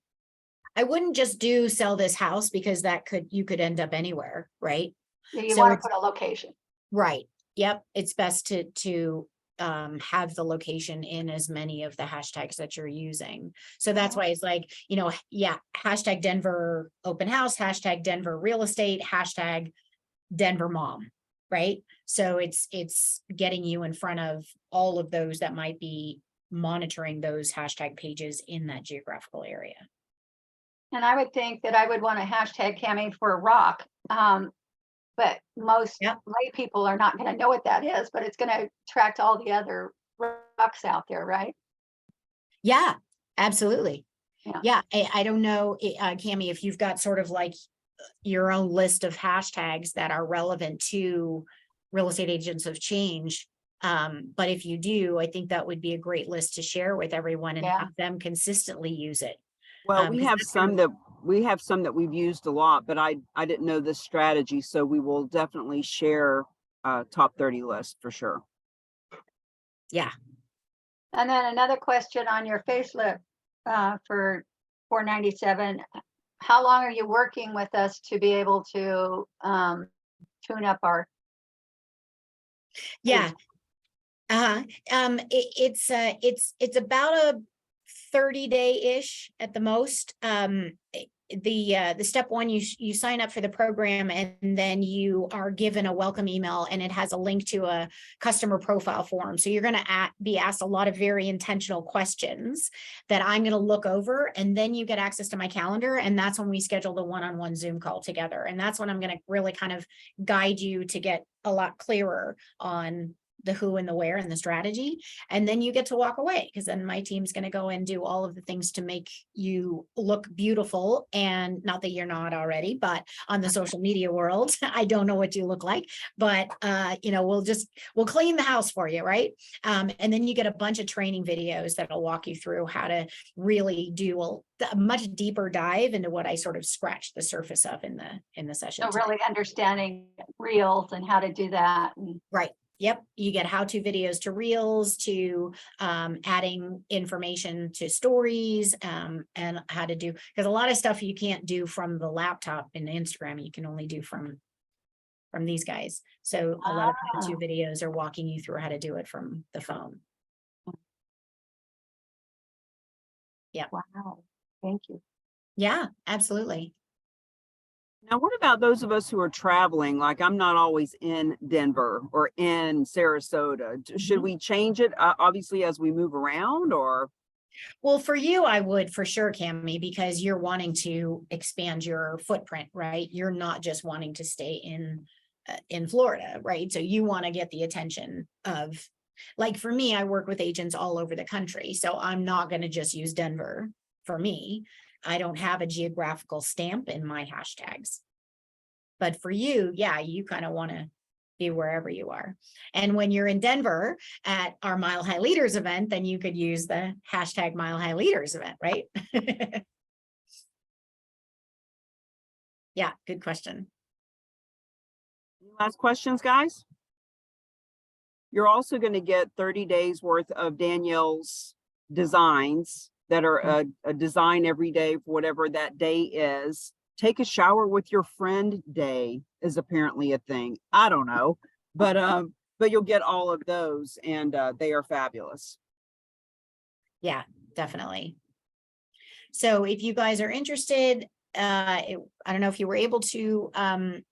S1: I wouldn't just do sell this house, because you could end up anywhere, right?
S3: You
S1: So
S3: want to
S1: it's-
S3: put a location.
S1: Right. Yep. It's best to have the location in as many of the hashtags that you're using. So that's why it's like, yeah, hashtag Denver open house, hashtag Denver real estate, hashtag Denver mom, right? So it's getting you in front of all of those that might be monitoring those hashtag pages in that geographical area.
S3: And I would think that I would want a hashtag Cami for rock. But most
S1: Yep.
S3: lay people are not going to know what that is, but it's going to attract all the other rocks out there, right?
S1: Yeah, absolutely.
S3: Yeah.
S1: Yeah, I don't know, Cami, if you've got sort of like your own list of hashtags that are relevant to real estate agents of change. But if you do, I think that would be a great list to share with everyone and
S3: Yeah.
S1: have them consistently use it.
S2: Well, we
S1: 'Cause
S2: have
S1: that's kind
S2: some that we've used a lot, but I didn't know this strategy, so we will definitely share top 30 list for sure.
S1: Yeah.
S3: And then another question on your facelift for 497. How long are you working with us to be able to tune up our?
S1: Yeah. It's about a 30-day-ish at the most. The step one, you sign up for the program, and then you are given a welcome email, and it has a link to a customer profile form. So you're going to be asked a lot of very intentional questions that I'm going to look over, and then you get access to my calendar, and that's when we schedule the one-on-one Zoom call together. And that's when I'm going to really kind of guide you to get a lot clearer on the who and the where and the strategy. And then you get to walk away, because then my team's going to go and do all of the things to make you look beautiful. And not that you're not already, but on the social media world, I don't know what you look like, but we'll clean the house for you, right? And then you get a bunch of training videos that'll walk you through how to really do a much deeper dive into what I sort of scratched the surface of in the session.
S3: So really understanding reels and how to do that.
S1: Right. Yep. You get how-to videos to reels, to adding information to stories, and how to do, because a lot of stuff you can't do from the laptop in Instagram, you can only do from these guys. So a lot of how-to videos are walking you through how to do it from the phone. Yeah.
S3: Wow. Thank you.
S1: Yeah, absolutely.
S2: Now, what about those of us who are traveling? Like, I'm not always in Denver or in Sarasota. Should we change it, obviously, as we move around, or?
S1: Well, for you, I would for sure, Cami, because you're wanting to expand your footprint, right? You're not just wanting to stay in Florida, right? So you want to get the attention of, like, for me, I work with agents all over the country. So I'm not going to just use Denver for me. I don't have a geographical stamp in my hashtags. But for you, yeah, you kind of want to be wherever you are. And when you're in Denver at our Mile High Leaders event, then you could use the hashtag Mile High Leaders event, right? Yeah, good question.
S2: Any last questions, guys? You're also going to get 30 days worth of Danielle's designs that are a design every day for whatever that day is. Take a shower with your friend day is apparently a thing. I don't know, but you'll get all of those, and they are fabulous.
S1: Yeah, definitely. So if you guys are interested, I don't know if you were able to
S2: Do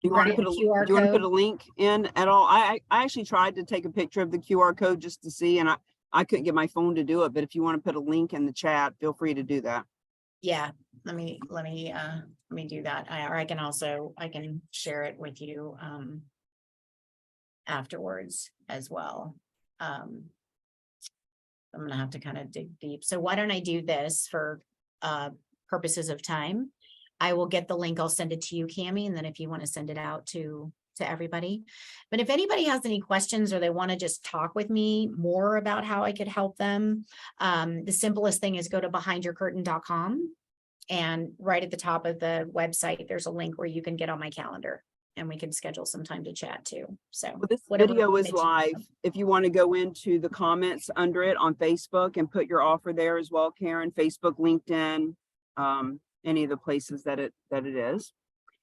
S2: you want to
S1: write
S2: put
S1: a QR
S2: do you want to put
S1: code.
S2: a link in at all? I actually tried to take a picture of the QR code just to see, and I couldn't get my phone to do it. But if you want to put a link in the chat, feel free to do that.
S1: Yeah, let me do that. I can share it with you afterwards as well. I'm gonna have to kind of dig deep. So why don't I do this for purposes of time. I will get the link. I'll send it to you, Cami, and then if you want to send it out to everybody. But if anybody has any questions or they want to just talk with me more about how I could help them, the simplest thing is go to behindyourcurtain.com, and right at the top of the website, there's a link where you can get on my calendar and we can schedule some time to chat too. So
S2: Well, this
S1: whatever
S2: video is
S1: makes you-
S2: live. If you want to go into the comments under it on Facebook and put your offer there as well, Karen, Facebook, LinkedIn, any of the places that it is.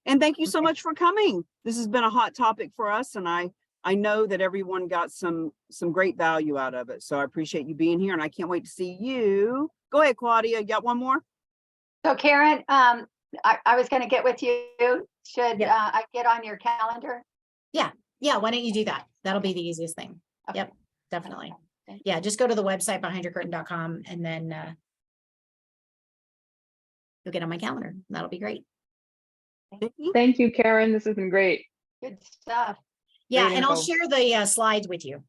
S2: And thank you so
S1: Okay.
S2: much for coming. This has been a hot topic for us, and I know that everyone got some great value out of it. So I appreciate you being here, and I can't wait to see you. Go ahead, Claudia. You got one more?
S3: So Karen, I was gonna get with you. Should
S1: Yeah.
S3: I get on your calendar?
S1: Yeah, why don't you do that? That'll be the easiest thing.
S3: Okay.
S1: Yep, definitely.
S3: Thank
S1: Yeah, just go to the website behindyourcurtain.com and then you'll get on my calendar. That'll be great.
S2: Nikki?
S5: Thank you, Karen. This has been great.
S3: Good stuff.
S1: Yeah,
S5: Great
S1: and I'll
S5: info.
S1: share the slides with you.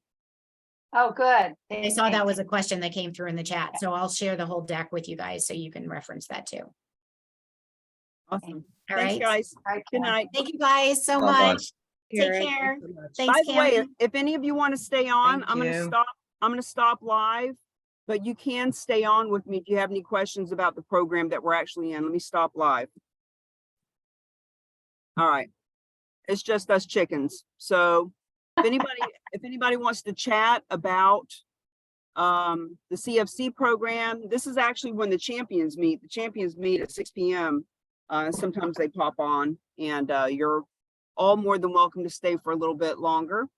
S3: Oh, good.
S1: I saw that was a question that came through in the chat, so I'll share the whole deck with you guys so you can reference that too.
S2: Awesome.
S1: All
S2: Thanks,
S1: right.
S2: guys.
S3: All right,
S2: Good
S3: Karen.
S2: night.
S1: Thank you guys so
S6: Bye-bye.
S1: much. Take care. Thanks,
S2: By the way,
S1: Cami.
S2: if any of you want to stay on,
S5: Thank
S2: I'm going to stop live, but you can stay on with me if you have any questions about the program that we're actually in. Let me stop live. All right. It's just us chickens. So if anybody wants to chat about the CFC program, this is actually when the champions meet. The champions meet at 6 p.m. Sometimes they pop on, and you're all more than welcome to stay for a little bit longer.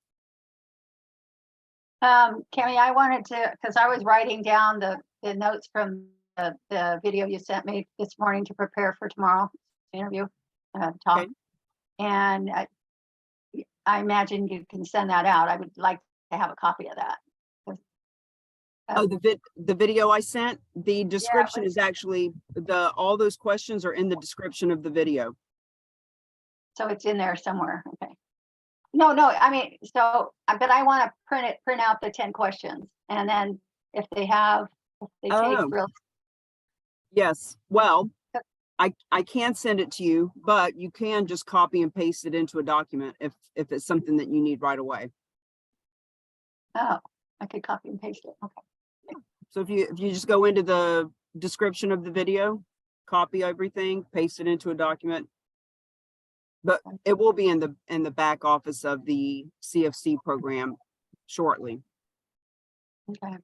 S3: Cami, I wanted to, because I was writing down the notes from the video you sent me this morning to prepare for tomorrow's interview, talk.
S2: Okay.
S3: And I imagine you can send that out. I would like to have a copy of that.
S2: Oh, the video I sent, the description is actually all those questions are in the description of the video.
S3: So it's in there somewhere, okay. No, I mean, so, but I want to print out the 10 questions, and then if they take
S2: Oh.
S3: real,
S2: Yes, well, I can send it to you, but you can just copy and paste it into a document if it's something that you need right away.
S3: oh, I could copy and paste it, okay.
S2: So if you just go into the description of the video, copy everything, paste it into a document. But it will be in the back office of the CFC program shortly.
S3: Okay.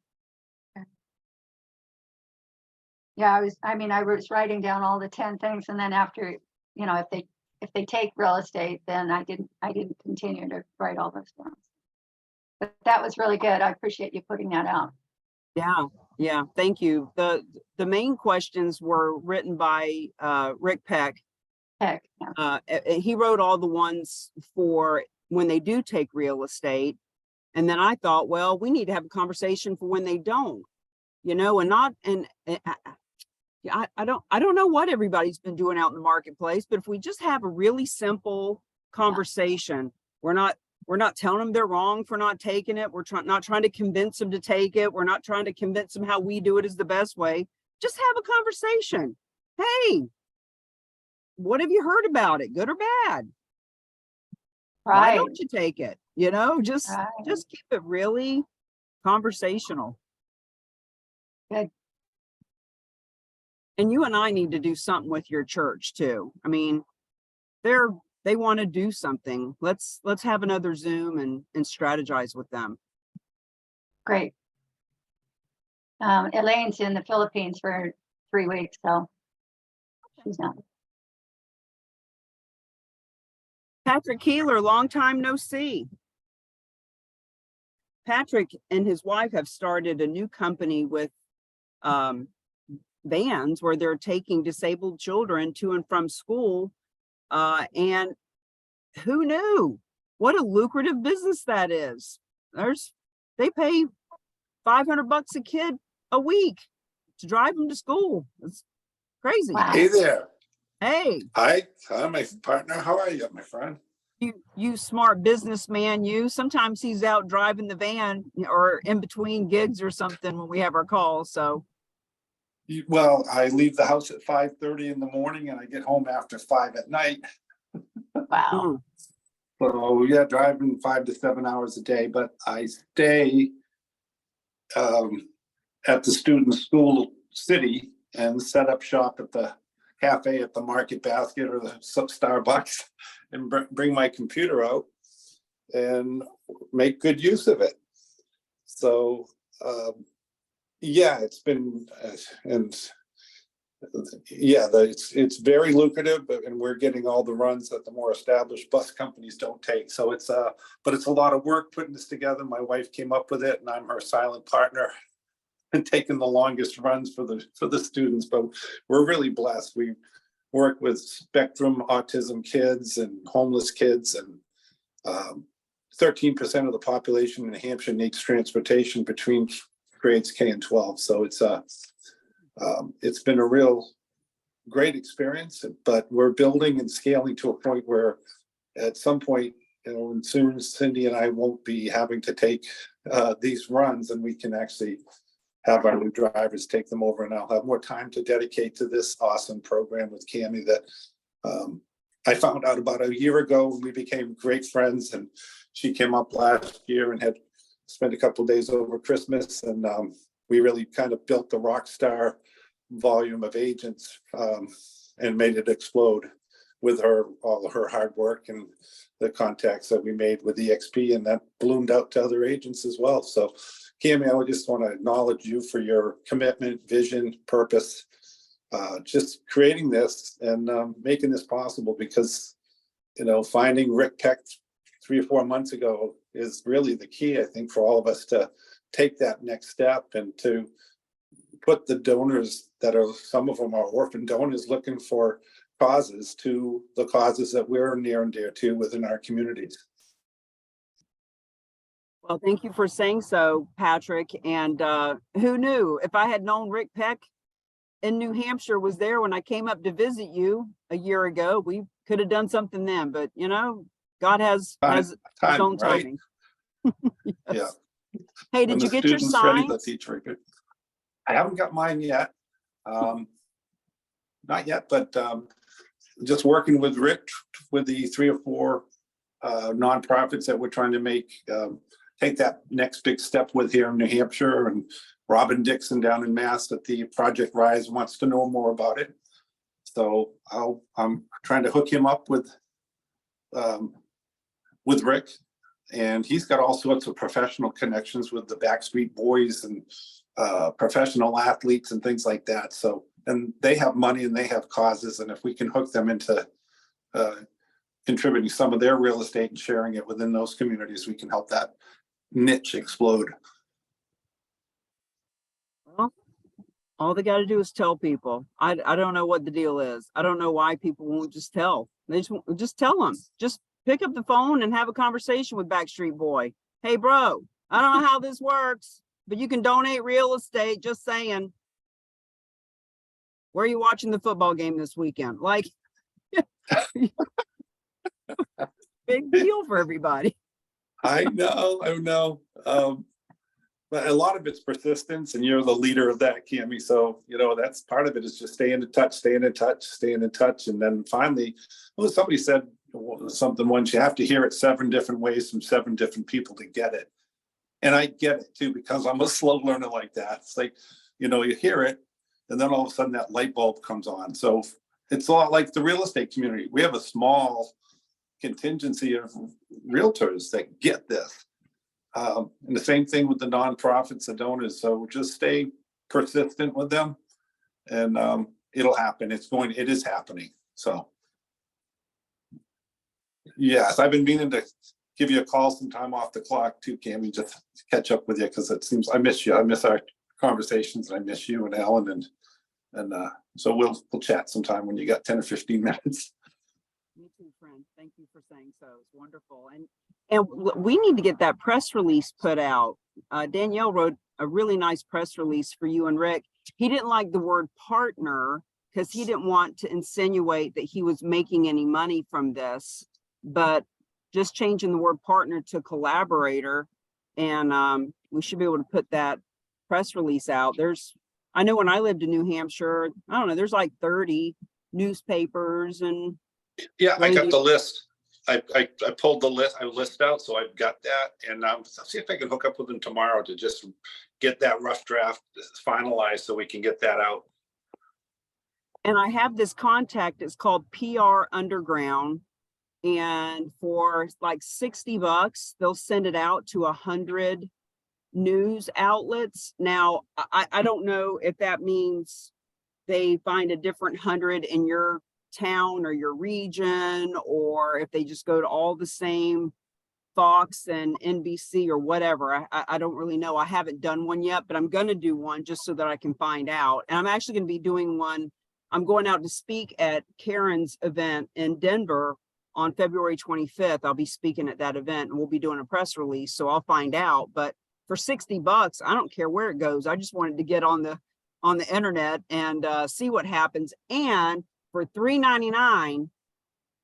S3: Yeah, I was writing down all the 10 things, and then after, if they take real estate, then I didn't continue to write all those down. But that was really good. I appreciate you putting that out.
S2: Yeah, thank you. The main questions were written by Rick Peck.
S3: Heck, yeah.
S2: He wrote all the ones for when they do take real estate. And then I thought, well, we need to have a conversation for when they don't, I don't know what everybody's been doing out in the marketplace, but if we just have a really simple conversation, we're not telling them they're wrong for not taking it. We're not trying to convince them to take it. We're not trying to convince them how we do it is the best way. Just have a conversation. Hey, what have you heard about it, good or bad? Why
S3: Right,
S2: don't you take it? Just
S3: right.
S2: keep it really conversational.
S3: Good.
S2: And you and I need to do something with your church too. I mean, they want to do something. Let's have another Zoom and strategize with them.
S3: Great. Elaine's in the Philippines for 3 weeks, so she's not.
S2: Patrick Keeler, long time no see. Patrick and his wife have started a new company with vans where they're taking disabled children to and from school. And who knew what a lucrative business that is? They pay $500 a kid a week to drive them to school. It's crazy.
S3: Wow.
S6: Hey there.
S2: Hey,
S6: Hi, my partner. How are you, my friend?
S2: you smart businessman, sometimes he's out driving the van or in between gigs or something when we have our calls. So
S6: Well, I leave the house at 5:30 in the morning and I get home after 5 at night.
S3: Wow.
S2: Mm.
S6: So yeah, driving 5 to 7 hours a day, but I stay at the student school city and set up shop at the cafe at the Market Basket or the Starbucks and bring my computer out and make good use of it. So yeah, it's been and yeah, it's very lucrative, and we're getting all the runs that the more established bus companies don't take. So it's but it's a lot of work putting this together. My wife came up with it, and I'm her silent partner, and taking the longest runs for the students. But we're really blessed. We work with spectrum autism kids and homeless kids, and 13% of the population in New Hampshire needs transportation between grades K and 12. So it's been a real great experience, but we're building and scaling to a point where at some point, and soon Cindy and I won't be having to take these runs, and we can actually have our new drivers take them over, and I'll have more time to dedicate to this awesome program with Cami that I found out about a year ago, and we became great friends, and she came up last year and had spent a couple of days over Christmas, and we really kind of built the rock star volume of agents and made it explode with all of her hard work and the contacts that we made with EXP, and that bloomed out to other agents as well. So Cami, I just want to acknowledge you for your commitment, vision, purpose, just creating this and making this possible, because finding Rick Peck 3 or 4 months ago is really the key, I think, for all of us to take that next step and to put the donors that are, some of them are orphan donors looking for causes, to the causes that we're near and dear to within our communities.
S2: Well, thank you for saying so, Patrick. And who knew? If I had known Rick Peck in New Hampshire was there when I came up to visit you a year ago, we could have done something then. But God has his own
S6: right?
S2: timing.
S6: Yeah.
S2: Yes. Hey,
S6: When
S2: did
S6: the
S2: you get your
S6: student's ready, the
S2: signs?
S6: teacher. I haven't got mine yet. Not yet, but just working with Rick with the 3 or 4 nonprofits that we're trying to make take that next big step with here in New Hampshire, and Robin Dixon down in Mass at the Project Rise wants to know more about it. So I'm trying to hook him up with Rick, and he's got all sorts of professional connections with the Backstreet Boys and professional athletes and things like that. So, and they have money and they have causes, and if we can hook them into contributing some of their real estate and sharing it within those communities, we can help that niche explode.
S2: Well, all they got to do is tell people. I don't know what the deal is. I don't know why people won't just tell. They just tell them. Just pick up the phone and have a conversation with Backstreet Boy. Hey, bro, I don't know how this works, but you can donate real estate. Just saying. Where are you watching the football game this weekend? Like, big deal for everybody.
S6: I know. But a lot of it's persistence, and you're the leader of that, Cami. So, that's part of it, is just staying in touch. And then finally, somebody said something once, you have to hear it 7 different ways from 7 different people to get it. And I get it too, because I'm a slow learner like that. It's like, you hear it, and then all of a sudden that light bulb comes on. So it's a lot like the real estate community. We have a small contingency of realtors that get this. And the same thing with the nonprofits, the donors. So just stay persistent with them, and it'll happen. It is happening. So yes, I've been meaning to give you a call sometime off the clock too, Cami, just to catch up with you, because it seems I miss you. I miss our conversations, and I miss you and Alan, and so we'll chat sometime when you got 10 or 15 minutes.
S2: Me too, friend. Thank you for saying so. It's wonderful. And we need to get that press release put out. Danielle wrote a really nice press release for you and Rick. He didn't like the word partner because he didn't want to insinuate that he was making any money from this, but just changing the word partner to collaborator. And we should be able to put that press release out. There's I know when I lived in New Hampshire, I don't know, there's like 30 newspapers and
S6: Yeah, I got
S2: radio.
S6: the list. I pulled the list out, so I've got that, and I'll see if I can hook up with them tomorrow to just get that rough draft finalized so we can get that out.
S2: And I have this contact, it's called PR Underground. And for like $60, they'll send it out to 100 news outlets. Now, I don't know if that means they find a different 100 in your town or your region, or if they just go to all the same Fox and NBC or whatever. I don't really know. I haven't done one yet, but I'm going to do one just so that I can find out. And I'm actually going to be doing one. I'm going out to speak at Karen's event in Denver on February 25th. I'll be speaking at that event and we'll be doing a press release. So I'll find out. But for $60, I don't care where it goes. I just wanted to get on the internet and see what happens. And for $3.99,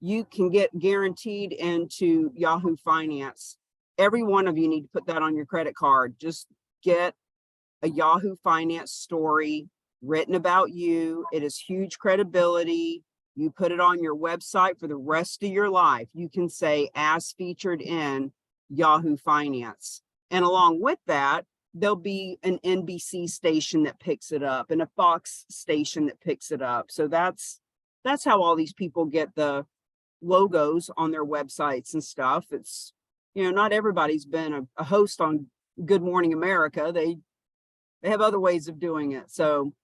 S2: you can get guaranteed into Yahoo Finance. Every one of you need to put that on your credit card. Just get a Yahoo Finance story written about you. It is huge credibility. You put it on your website for the rest of your life. You can say as featured in Yahoo Finance. And along with that, there'll be an NBC station that picks it up and a Fox station that picks it up. So that's how all these people get the logos on their websites and stuff. It's, you know, not everybody's been a host on Good Morning America. They have other ways of doing it. So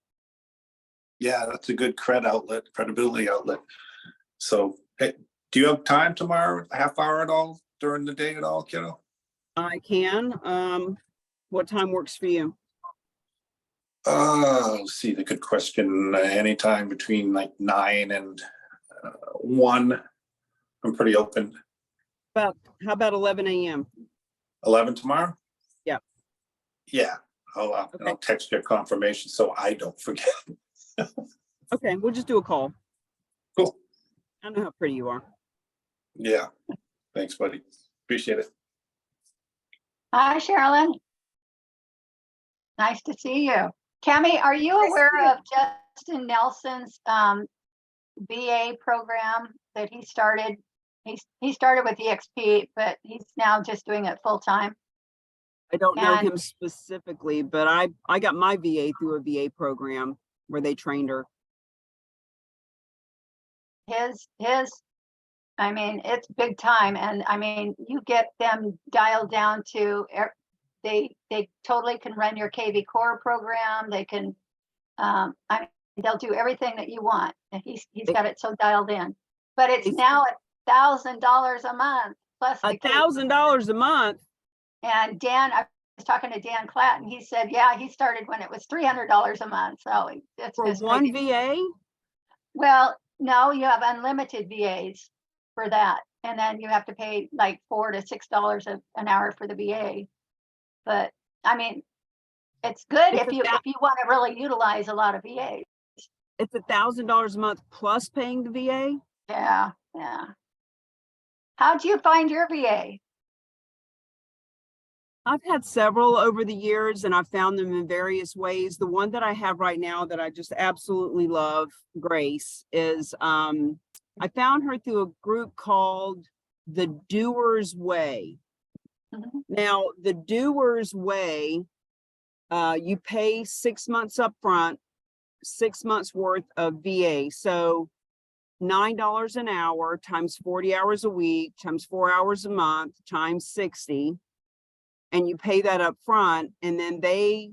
S6: Yeah, that's a good credibility outlet. So, hey, do you have time tomorrow, a half hour at all, during the day at all, kiddo?
S2: I can, what time works for you?
S6: Let's see, the good question. Anytime between like 9 and 1. I'm pretty open.
S2: How about 11 a.m.?
S6: 11 tomorrow?
S2: Yeah.
S6: Yeah, and
S2: Okay.
S6: I'll text you a confirmation so I don't forget.
S2: Okay, we'll just do a call.
S6: Cool.
S2: I know how pretty you are.
S6: Yeah. Thanks, buddy. Appreciate it.
S3: Hi, Sherilyn. Nice to see you. Cami, are you
S2: Nice to
S3: aware
S2: see you.
S3: of Justin Nelson's VA program that he started? He started with EXP, but he's now just doing it full time.
S2: I don't know
S3: And-
S2: him specifically, but I got my VA through a VA program where they trained her.
S3: I mean, it's big time. And I mean, you get them dialed down to, they totally can run your KV Core program. They can, I mean, they'll do everything that you want. And he's got it so dialed in. But it's
S2: It's-
S3: now $1,000 a month plus the KV.
S2: $1,000 a month.
S3: And Dan, I was talking to Dan Clatton. He said, yeah, he started when it was $300 a month. So it's
S2: For
S3: just
S2: one
S3: crazy.
S2: VA?
S3: Well, no, you have unlimited VAs for that. And then you have to pay like $4 to $6 an hour for the VA. But I mean, it's good
S2: It's
S3: if you want to really utilize a lot of VAs.
S2: It's $1,000 a month plus paying the VA?
S3: Yeah, yeah. How'd you find your VA?
S2: I've had several over the years and I've found them in various ways. The one that I have right now that I just absolutely love, Grace, is I found her through a group called The Doer's Way.
S3: Mhm.
S2: Now, The Doer's Way, you pay 6 months up front, 6 months worth of VA. So $9 an hour times 40 hours a week times 4 hours a month times 60. And you pay that up front, and then they,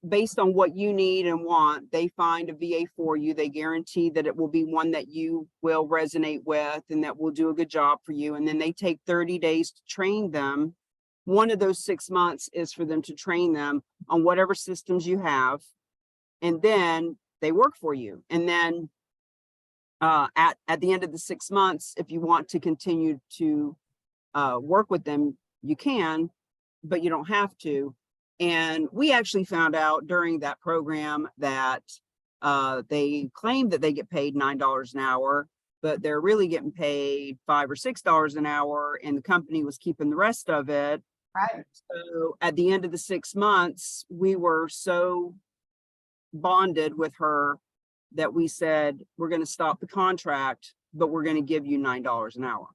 S2: based on what you need and want, they find a VA for you. They guarantee that it will be one that you will resonate with and that will do a good job for you. And then they take 30 days to train them. One of those 6 months is for them to train them on whatever systems you have. And then they work for you. And then at the end of the 6 months, if you want to continue to work with them, you can, but you don't have to. And we actually found out during that program that they claim that they get paid $9 an hour, but they're really getting paid $5 or $6 an hour, and the company was keeping the rest of it.
S3: Right.
S2: So at the end of the 6 months, we were so bonded with her that we said, we're going to stop the contract, but we're going to give you $9 an hour.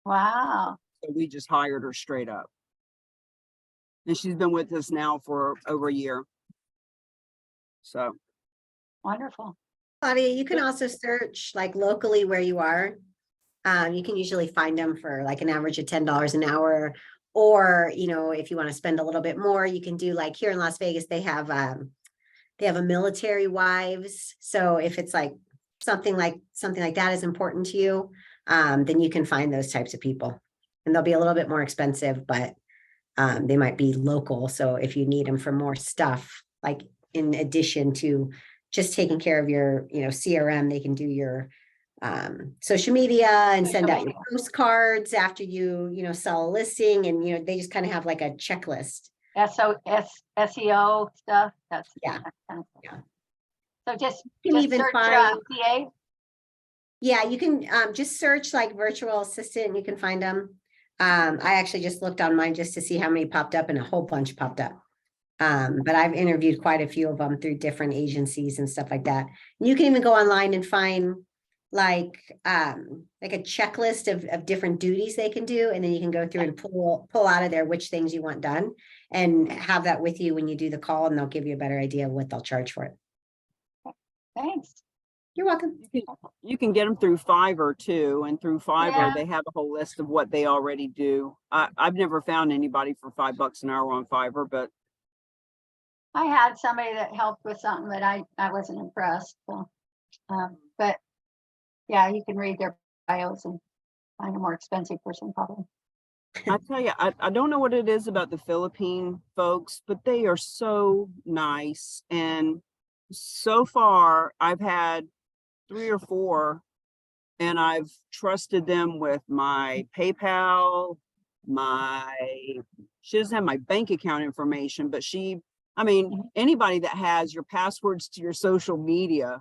S3: Wow.
S2: So we just hired her straight up. And she's been with us now for over a year. So,
S3: Wonderful.
S7: Claudia, you can also search like locally where you are. You can usually find them for like an average of $10 an hour. Or, you know, if you want to spend a little bit more, you can do like here in Las Vegas, they have a military wives. So if it's like something like that is important to you, then you can find those types of people. And they'll be a little bit more expensive, but they might be local. So if you need them for more stuff, like in addition to just taking care of your, you know, CRM, they can do your social media and send out your postcards after you sell a listing. And, you know, they just kind of have like a checklist.
S3: SEO stuff. That's
S7: Yeah.
S3: that kind of stuff.
S7: Yeah.
S3: So just
S7: You can even
S3: search
S7: find-
S3: PA.
S7: Yeah, you can just search like virtual assistant and you can find them. I actually just looked on mine just to see how many popped up, and a whole bunch popped up. But I've interviewed quite a few of them through different agencies and stuff like that. And you can even go online and find like a checklist of different duties they can do, and then you can go through and pull out of there which things you want done and have that with you when you do the call, and they'll give you a better idea of what they'll charge for it.
S3: Thanks.
S7: You're welcome.
S2: you can get them through Fiverr too, and through Fiverr,
S3: Yeah.
S2: they have a whole list of what they already do. I've never found anybody for $5 an hour on Fiverr, but
S3: I had somebody that helped with something, but I wasn't impressed. So, but yeah, you can read their bios and find a more expensive person probably.
S2: I tell you, I don't know what it is about the Philippine folks, but they are so nice. And so far I've had 3 or 4, and I've trusted them with my PayPal, she doesn't have my bank account information, but anybody that has your passwords to your social media,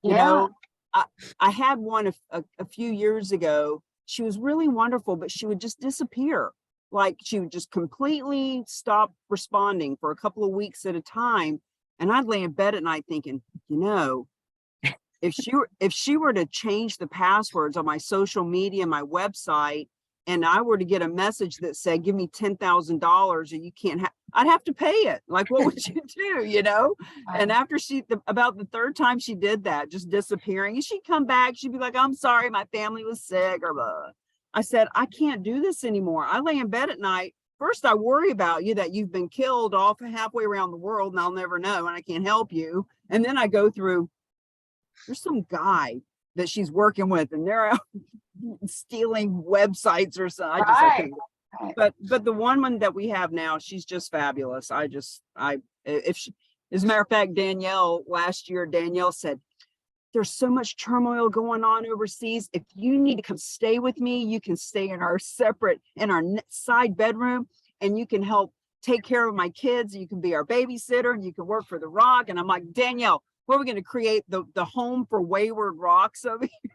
S2: you know, I had one a few years ago. She was really wonderful, but she would just disappear. Like she would just completely stop responding for a couple of weeks at a time. And I'd lay in bed at night thinking, you know, if she were to change the passwords on my social media, my website, and I were to get a message that said, give me $10,000 or you can't have, I'd have to pay it. Like, what would you do, you know? And after about the 3rd time she did that, just disappearing, and she'd come back, she'd be like, I'm sorry, my family was sick, or blah. I said, I can't do this anymore. I lay in bed at night. First, I worry about you that you've been killed off halfway around the world and I'll never know and I can't help you. And then I go through, there's some guy that she's working with and they're out stealing websites or something.
S3: Right.
S2: But the one that we have now, she's just fabulous. As a matter of fact, last year, Danielle said, there's so much turmoil going on overseas. If you need to come stay with me, you can stay in our side bedroom, and you can help take care of my kids. You can be our babysitter and you can work for the Rock. And I'm like, Danielle, what are we going to create the home for wayward rocks over here?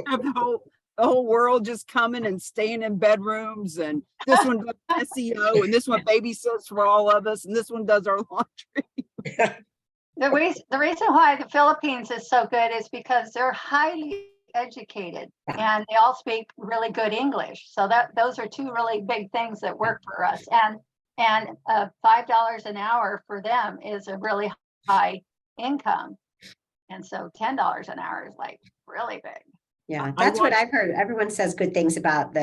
S2: Have the whole world just coming and staying in bedrooms, and this one does SEO, and this one babysits for all of us, and this one does our laundry.
S3: The reason why the Philippines is so good is because they're highly educated and they all speak really good English. So those are 2 really big things that work for us. And $5 an hour for them is a really high income. And so $10 an hour is like really big.
S7: Yeah, that's what I've heard. Everyone says good things about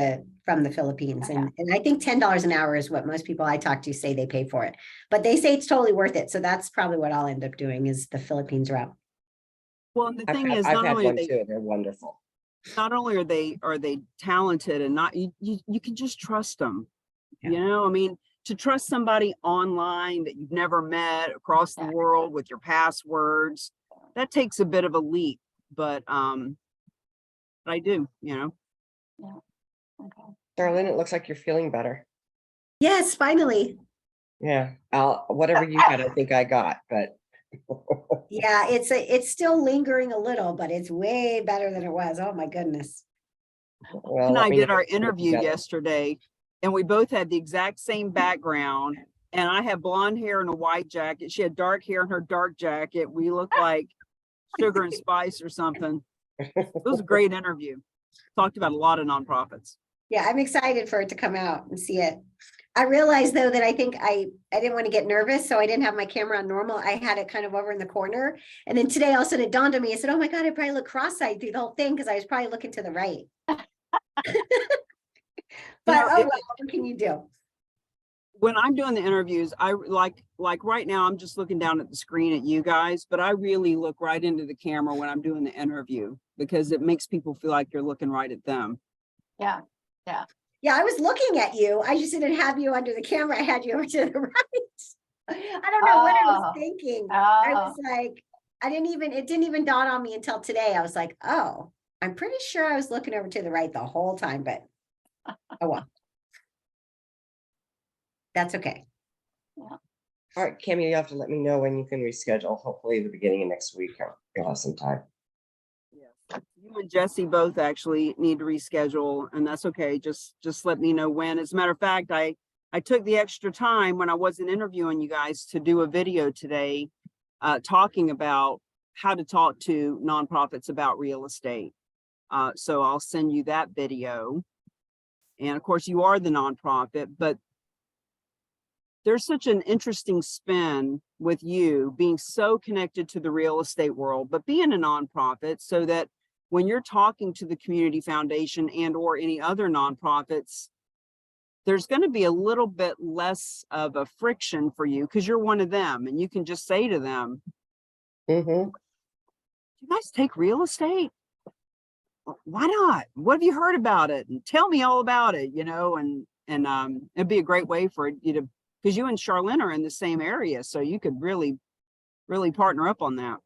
S7: from the Philippines. And I think $10 an hour is what most people I talk to say they pay for it. But they say it's totally worth it. So that's probably what I'll end up doing is the Philippines route.
S2: Well, and the
S8: I've
S2: thing
S8: had,
S2: is,
S8: I've
S2: not
S8: had
S2: only
S8: one
S2: are they
S8: too, and they're wonderful.
S2: not only are they talented and not you can just trust them.
S7: Yeah.
S2: You know, I mean, to trust somebody online that you've never met across the world with your passwords, that takes a bit of a leap, but I do, you know.
S3: Okay.
S8: Darlene, it looks like you're feeling better.
S7: Yes, finally.
S8: Yeah, whatever you got, I think I got, but
S7: Yeah, it's still lingering a little, but it's way better than it was. Oh my goodness.
S8: well,
S2: And
S8: let
S2: I
S8: me
S2: did
S8: know
S2: our
S8: if you get
S2: interview
S8: better.
S2: yesterday, and we both had the exact same background. And I have blonde hair and a white jacket. She had dark hair and her dark jacket. We look like Sugar and Spice or something. It was a great interview. Talked about a lot of nonprofits.
S7: Yeah, I'm excited for it to come out and see it. I realized though that I think I didn't want to get nervous, so I didn't have my camera on normal. I had it kind of over in the corner. And then today all of a sudden it dawned on me. I said, oh my God, I probably look cross-eyed through the whole thing because I was probably looking to the right. But
S2: know,
S7: oh
S2: it-
S7: well, what can you do?
S2: When I'm doing the interviews, I like right now, I'm just looking down at the screen at you guys, but I really look right into the camera when I'm doing the interview because it makes people feel like you're looking right at them.
S3: Yeah,
S7: Yeah, I was looking at you. I just didn't have you under the camera. I had you over to the right. I don't know what I was
S3: Oh.
S7: thinking. I
S3: oh,
S7: was like, it didn't even dawn on me until today. I was like, oh, I'm pretty sure I was looking over to the right the whole time, but oh well. That's okay.
S8: All right, Cammy, you have to let me know when you can reschedule. Hopefully the beginning of next week. You'll have some time.
S2: Yeah. You and Jesse both actually need to reschedule, and that's okay. Just let me know when. As a matter of fact, I took the extra time when I wasn't interviewing you guys to do a video today talking about how to talk to nonprofits about real estate. So I'll send you that video. And of course, you are the nonprofit, but there's such an interesting spin with you being so connected to the real estate world, but being a nonprofit so that when you're talking to the community foundation and or any other nonprofits, there's going to be a little bit less of a friction for you because you're one of them and you can just say to them,
S8: Mm-hmm.
S2: you guys take real estate? Why not? What have you heard about it? And tell me all about it, and it'd be a great way for you to, because you and Charlene are in the same area. So you could really, really partner up on that.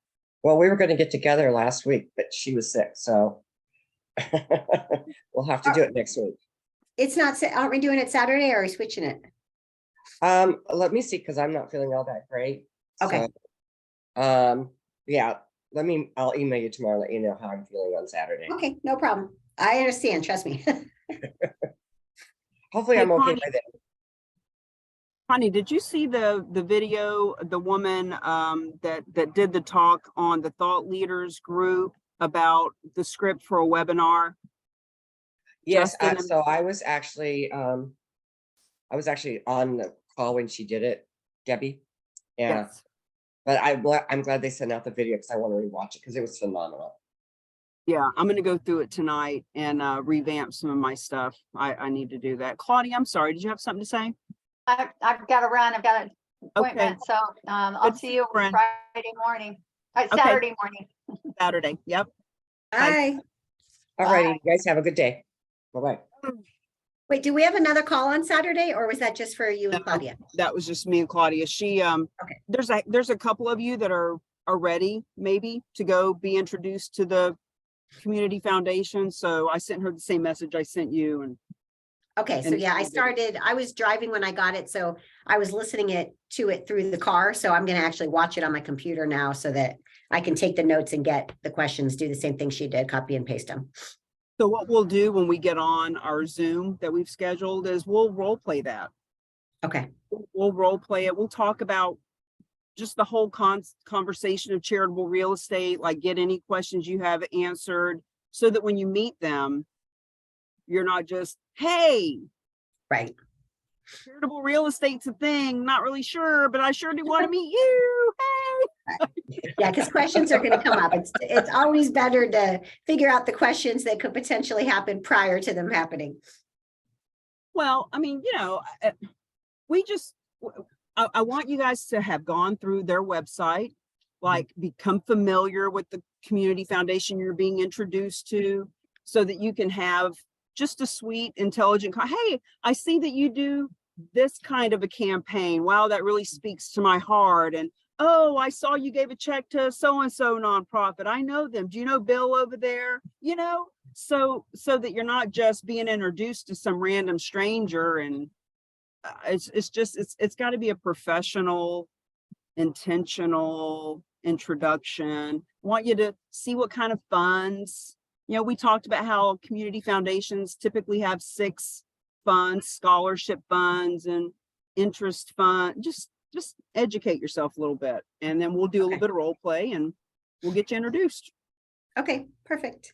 S8: Well, we were going to get together last week, but she was sick, so we'll have to do it next week.
S7: It's not, aren't we doing it Saturday or are we switching it?
S8: Let me see, because I'm not feeling all that great.
S7: Okay.
S8: So, yeah, I'll email you tomorrow, let you know how I'm feeling on Saturday.
S7: Okay, no problem. I understand, trust me.
S8: Hopefully
S2: Hey,
S8: I'm okay
S2: Connie.
S8: by then.
S2: Connie, did you see the video, the woman that did the talk on the Thought Leaders group about the script for a webinar?
S8: Yes,
S2: Justin and-
S8: so I was actually on the call when she did it, Debbie. Yeah,
S2: Yes.
S8: but I'm glad they sent out the video because I want to rewatch it because it was phenomenal.
S2: Yeah, I'm going to go through it tonight and revamp some of my stuff. I need to do that. Claudia, I'm sorry. Did you have something to say?
S3: I've got to run. I've got an
S2: Okay,
S3: appointment, so I'll
S2: Good
S3: see you
S2: friend.
S3: Friday morning,
S2: Okay.
S3: Saturday morning.
S2: Saturday. Yep.
S7: Bye.
S8: All righty, you guys have a good day. Bye-bye.
S7: Wait, do we have another call on Saturday or was that just for you and
S2: No.
S7: Claudia?
S2: That was just me and Claudia. She
S7: Okay.
S2: there's a couple of you that are ready maybe to go be introduced to the community foundation. So I sent her the same message I sent you. And
S7: Okay, so
S2: And-
S7: yeah, I was driving when I got it, so I was listening to it through the car. So I'm gonna actually watch it on my computer now so that I can take the notes and get the questions, do the same thing she did, copy and paste them.
S2: so what we'll do when we get on our Zoom that we've scheduled is we'll role play that.
S7: Okay,
S2: We'll role play it. We'll talk about just the whole conversation of charitable real estate, like get any questions you have answered so that when you meet them, you're not just, hey,
S7: right.
S2: charitable real estate's a thing, not really sure, but I sure do want to meet you. Hey.
S7: Yeah, because questions are gonna come up. It's always better to figure out the questions that could potentially happen prior to them happening.
S2: Well, I mean, we just, I want you guys to have gone through their website, like become familiar with the community foundation you're being introduced to so that you can have just a sweet, intelligent, hey, I see that you do this kind of a campaign. Wow, that really speaks to my heart. And oh, I saw you gave a check to so-and-so nonprofit. I know them. Do you know Bill over there? So that you're not just being introduced to some random stranger. And it's got to be a professional, intentional introduction. I want you to see what kind of funds. We talked about how community foundations typically have 6 funds, scholarship funds, and interest fund, just educate yourself a little bit. And then we'll do a little
S7: Okay.
S2: bit of role play and we'll get you introduced.
S7: Okay, perfect.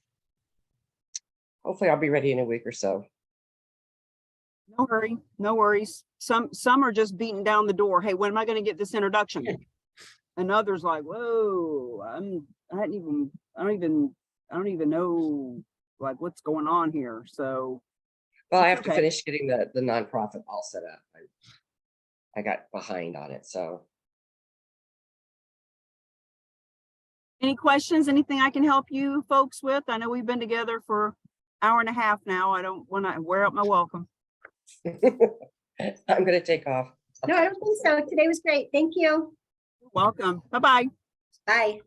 S8: Hopefully I'll be ready in a week or so.
S2: No hurry, no worries. Some are just beating down the door. Hey, when am I gonna get this introduction? And others like, whoa, I don't even know like what's going on here. So
S8: Well, I
S2: It's
S8: have to
S2: okay.
S8: finish getting the nonprofit all set up. I got behind on it, so.
S2: any questions, anything I can help you folks with? I know we've been together for an hour and a half now. I don't want to wear out my welcome.
S8: I'm gonna take off.
S7: No, I don't think so. Today was great. Thank you.
S2: Welcome. Bye-bye.
S7: Bye.